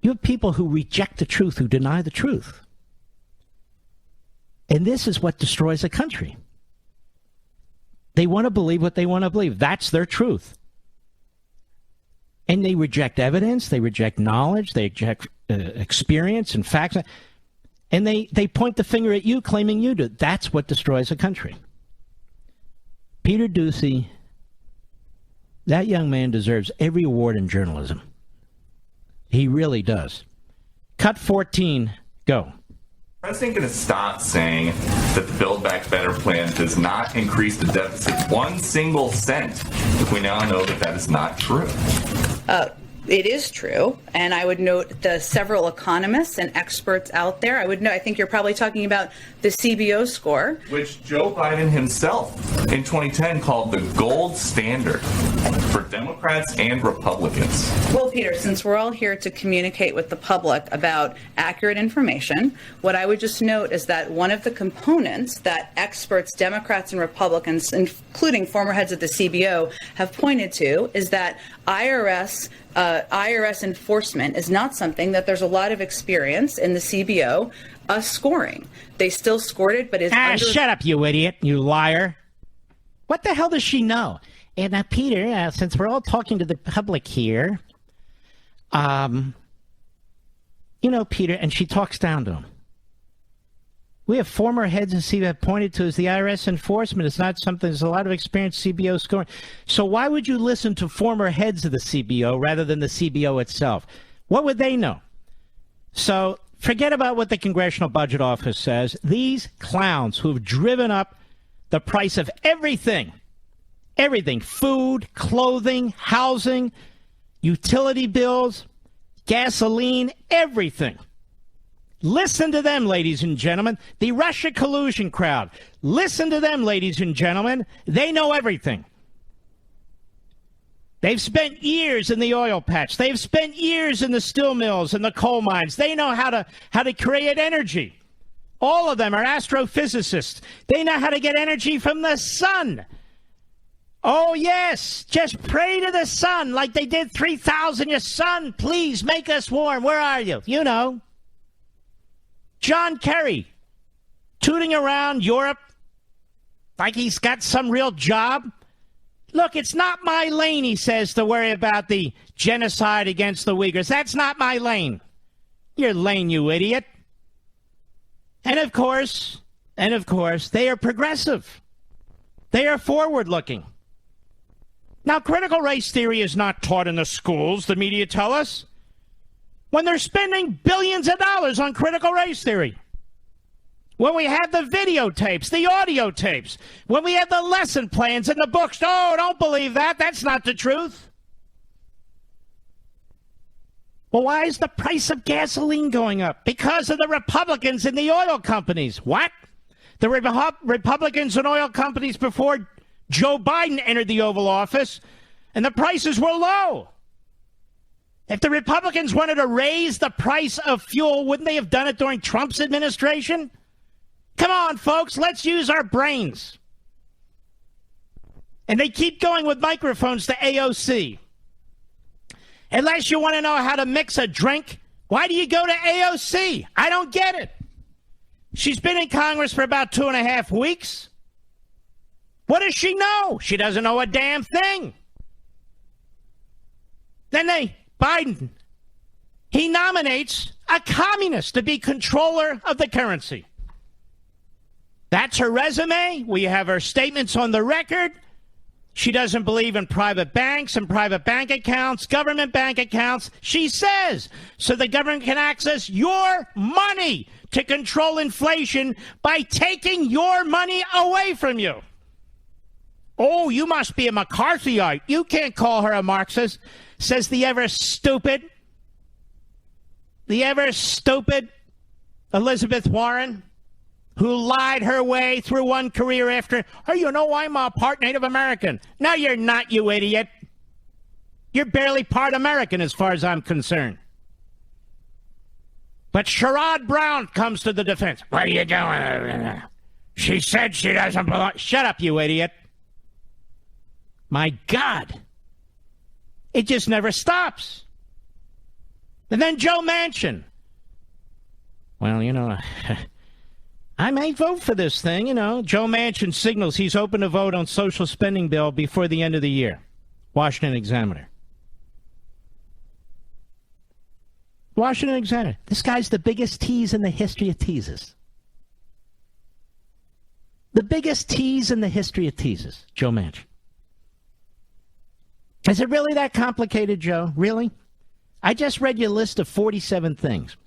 You have people who reject the truth, who deny the truth. And this is what destroys a country. They want to believe what they want to believe. That's their truth. And they reject evidence, they reject knowledge, they reject experience and facts. And they point the finger at you, claiming you do. That's what destroys a country. Peter Doocy, that young man deserves every award in journalism. He really does. Cut 14, go. The president going to stop saying that the Build Back Better plan does not increase the deficit 1 single cent if we now know that that is not true? It is true, and I would note the several economists and experts out there. I think you're probably talking about the CBO score, which Joe Biden himself in 2010 called the gold standard for Democrats and Republicans. Well, Peter, since we're all here to communicate with the public about accurate information, what I would just note is that one of the components that experts, Democrats and Republicans, including former heads of the CBO, have pointed to is that IRS enforcement is not something that there's a lot of experience in the CBO scoring. They still scored it, but it's shut up, you idiot, you liar. What the hell does she know? And Peter, since we're all talking to the public here, Peter, and she talks down to him. We have former heads of CBO pointed to as the IRS enforcement. It's not something, there's a lot of experience CBO scoring. So why would you listen to former heads of the CBO rather than the CBO itself? What would they know? So forget about what the Congressional Budget Office says. These clowns who have driven up the price of everything, food, clothing, housing, utility bills, gasoline, everything. Listen to them, ladies and gentlemen. The Russia collusion crowd. Listen to them, ladies and gentlemen. They know everything. They've spent years in the oil patch. They've spent years in the steel mills and the coal mines. They know how to create energy. All of them are astrophysicists. They know how to get energy from the sun. Oh, yes. Just pray to the sun like they did 3,000 years. Sun, please make us warm. Where are you? You know. John Kerry, tooting around Europe like he's got some real job. Look, it's not my lane, he says, to worry about the genocide against the Uyghurs. That's not my lane. Your lane, you idiot. And of course, they are progressive. They are forward-looking. Now, critical race theory is not taught in the schools, the media tell us, when they're spending billions of dollars on critical race theory. When we have the videotapes, the audio tapes, when we have the lesson plans in the books. Oh, don't believe that. That's not the truth. Well, why is the price of gasoline going up? Because of the Republicans and the oil companies. What? The Republicans and oil companies before Joe Biden entered the Oval Office, and the prices were low. If the Republicans wanted to raise the price of fuel, wouldn't they have done it during Trump's administration? Come on, folks, let's use our brains. And they keep going with microphones to AOC. Unless you want to know how to mix a drink, why do you go to AOC? I don't get it. She's been in Congress for about 2.5 weeks. What does she know? She doesn't know a damn thing. Then Biden, he nominates a communist to be controller of the currency. That's her resume. We have her statements on the record. She doesn't believe in private banks and private bank accounts, government bank accounts. She says, so the government can access your money to control inflation by taking your money away from you. Oh, you must be a McCarthyite. You can't call her a Marxist, says the ever stupid Elizabeth Warren, who lied her way through one career after. Oh, you know, I'm a part Native American. No, you're not, you idiot. You're barely part American as far as I'm concerned. But Sherrod Brown comes to the defense. What are you doing? She said she doesn't belong. Shut up, you idiot. My God. It just never stops. And then Joe Manchin. Well, you know, I may vote for this thing, you know. Joe Manchin signals he's open to vote on social spending bill before the end of the year. Washington Examiner. Washington Examiner. This guy's the biggest tease in the history of teases. The biggest tease in the history of teases, Joe Manchin. Is it really that complicated, Joe? Really? I just read you a list of 47 things,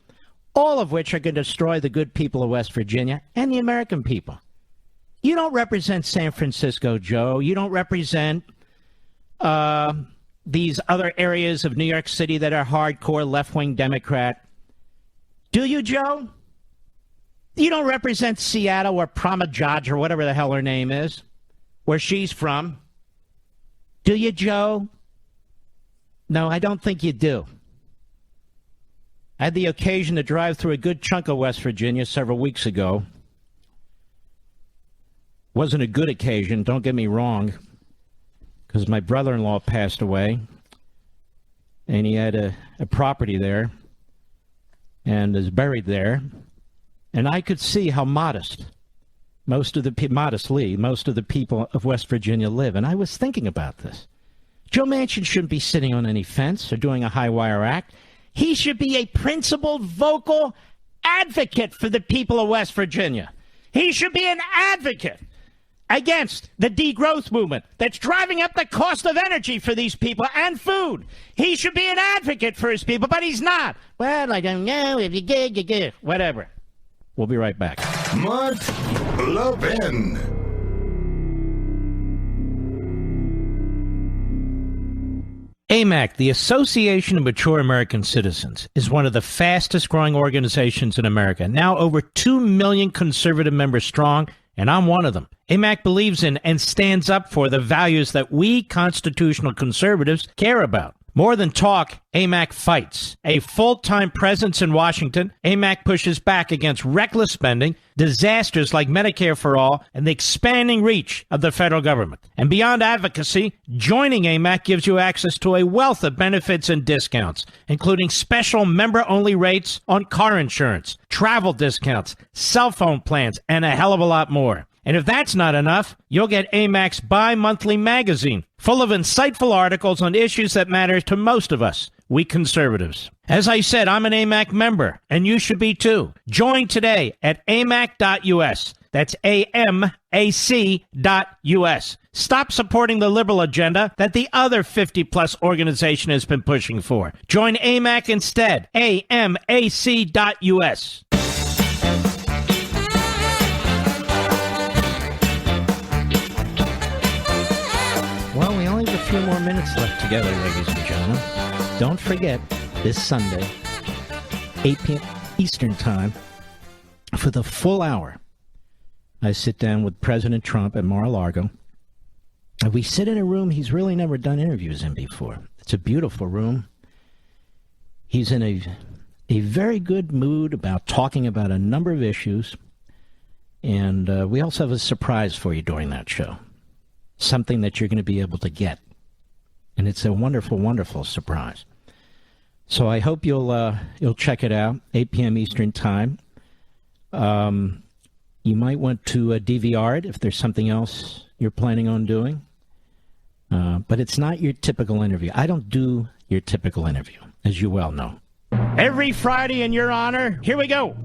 all of which are going to destroy the good people of West Virginia and the American people. You don't represent San Francisco, Joe. You don't represent these other areas of New York City that are hardcore left-wing Democrat. Do you, Joe? You don't represent Seattle or Pramajaj or whatever the hell her name is, where she's from. Do you, Joe? No, I don't think you do. I had the occasion to drive through a good chunk of West Virginia several weeks ago. Wasn't a good occasion, don't get me wrong, because my brother-in-law passed away, and he had a property there, and is buried there, and I could see how modestly most of the people of West Virginia live, and I was thinking about this. Joe Manchin shouldn't be sitting on any fence or doing a high-wire act. He should be a principled, vocal advocate for the people of West Virginia. He should be an advocate against the degrowth movement that's driving up the cost of energy for these people and food. He should be an advocate for his people, but he's not. Well, I don't know. If you get, whatever. We'll be right back. Mark Levin. AMAC, the Association of Mature American Citizens, is one of the fastest growing organizations in America. Now over 2 million conservative members strong, and I'm one of them. AMAC believes in and stands up for the values that we constitutional conservatives care about. More than talk, AMAC fights. A full-time presence in Washington, AMAC pushes back against reckless spending, disasters like Medicare for All, and the expanding reach of the federal government. And beyond advocacy, joining AMAC gives you access to a wealth of benefits and discounts, including special member-only rates on car insurance, travel discounts, cell phone plans, and a hell of a lot more. And if that's not enough, you'll get AMAC's bi-monthly magazine, full of insightful articles on issues that matter to most of us, we conservatives. As I said, I'm an AMAC member, and you should be too. Join today at amac.us. That's AMAC.us. Stop supporting the liberal agenda that the other 50-plus organization has been pushing for. Join AMAC instead. AMAC.us. Well, we only have a few more minutes left together, ladies and gentlemen. Don't forget, this Sunday, 8 p.m. Eastern Time, for the full hour, I sit down with President Trump at Mar-a-Lago. And we sit in a room he's really never done interviews in before. It's a beautiful room. He's in a very good mood about talking about a number of issues. And we also have a surprise for you during that show. Something that you're going to be able to get. And it's a wonderful, wonderful surprise. So I hope you'll check it out, 8 p.m. Eastern Time. You might want to DVR it if there's something else you're planning on doing. But it's not your typical interview. I don't do your typical interview, as you well know. Every Friday in your honor, here we go.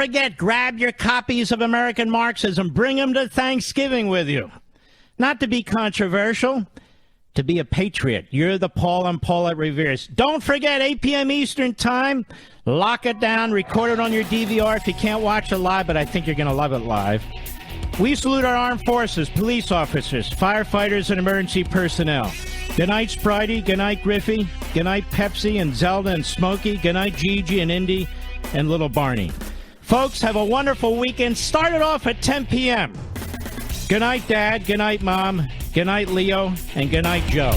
forget, grab your copies of American Marxism. Bring them to Thanksgiving with you. Not to be controversial, to be a patriot. You're the Paul and Paulette Revere's. Don't forget, 8 p.m. Eastern Time. Lock it down. Record it on your DVR if you can't watch it live, but I think you're going to love it live. We salute our armed forces, police officers, firefighters, and emergency personnel. Good night, Spridey. Good night, Griffey. Good night, Pepsi and Zelda and Smokey. Good night, Gigi and Indy and little Barney. Folks, have a wonderful weekend. Start it off at 10 p.m. Good night, Dad. Good night, Mom. Good night, Leo. And good night, Joe.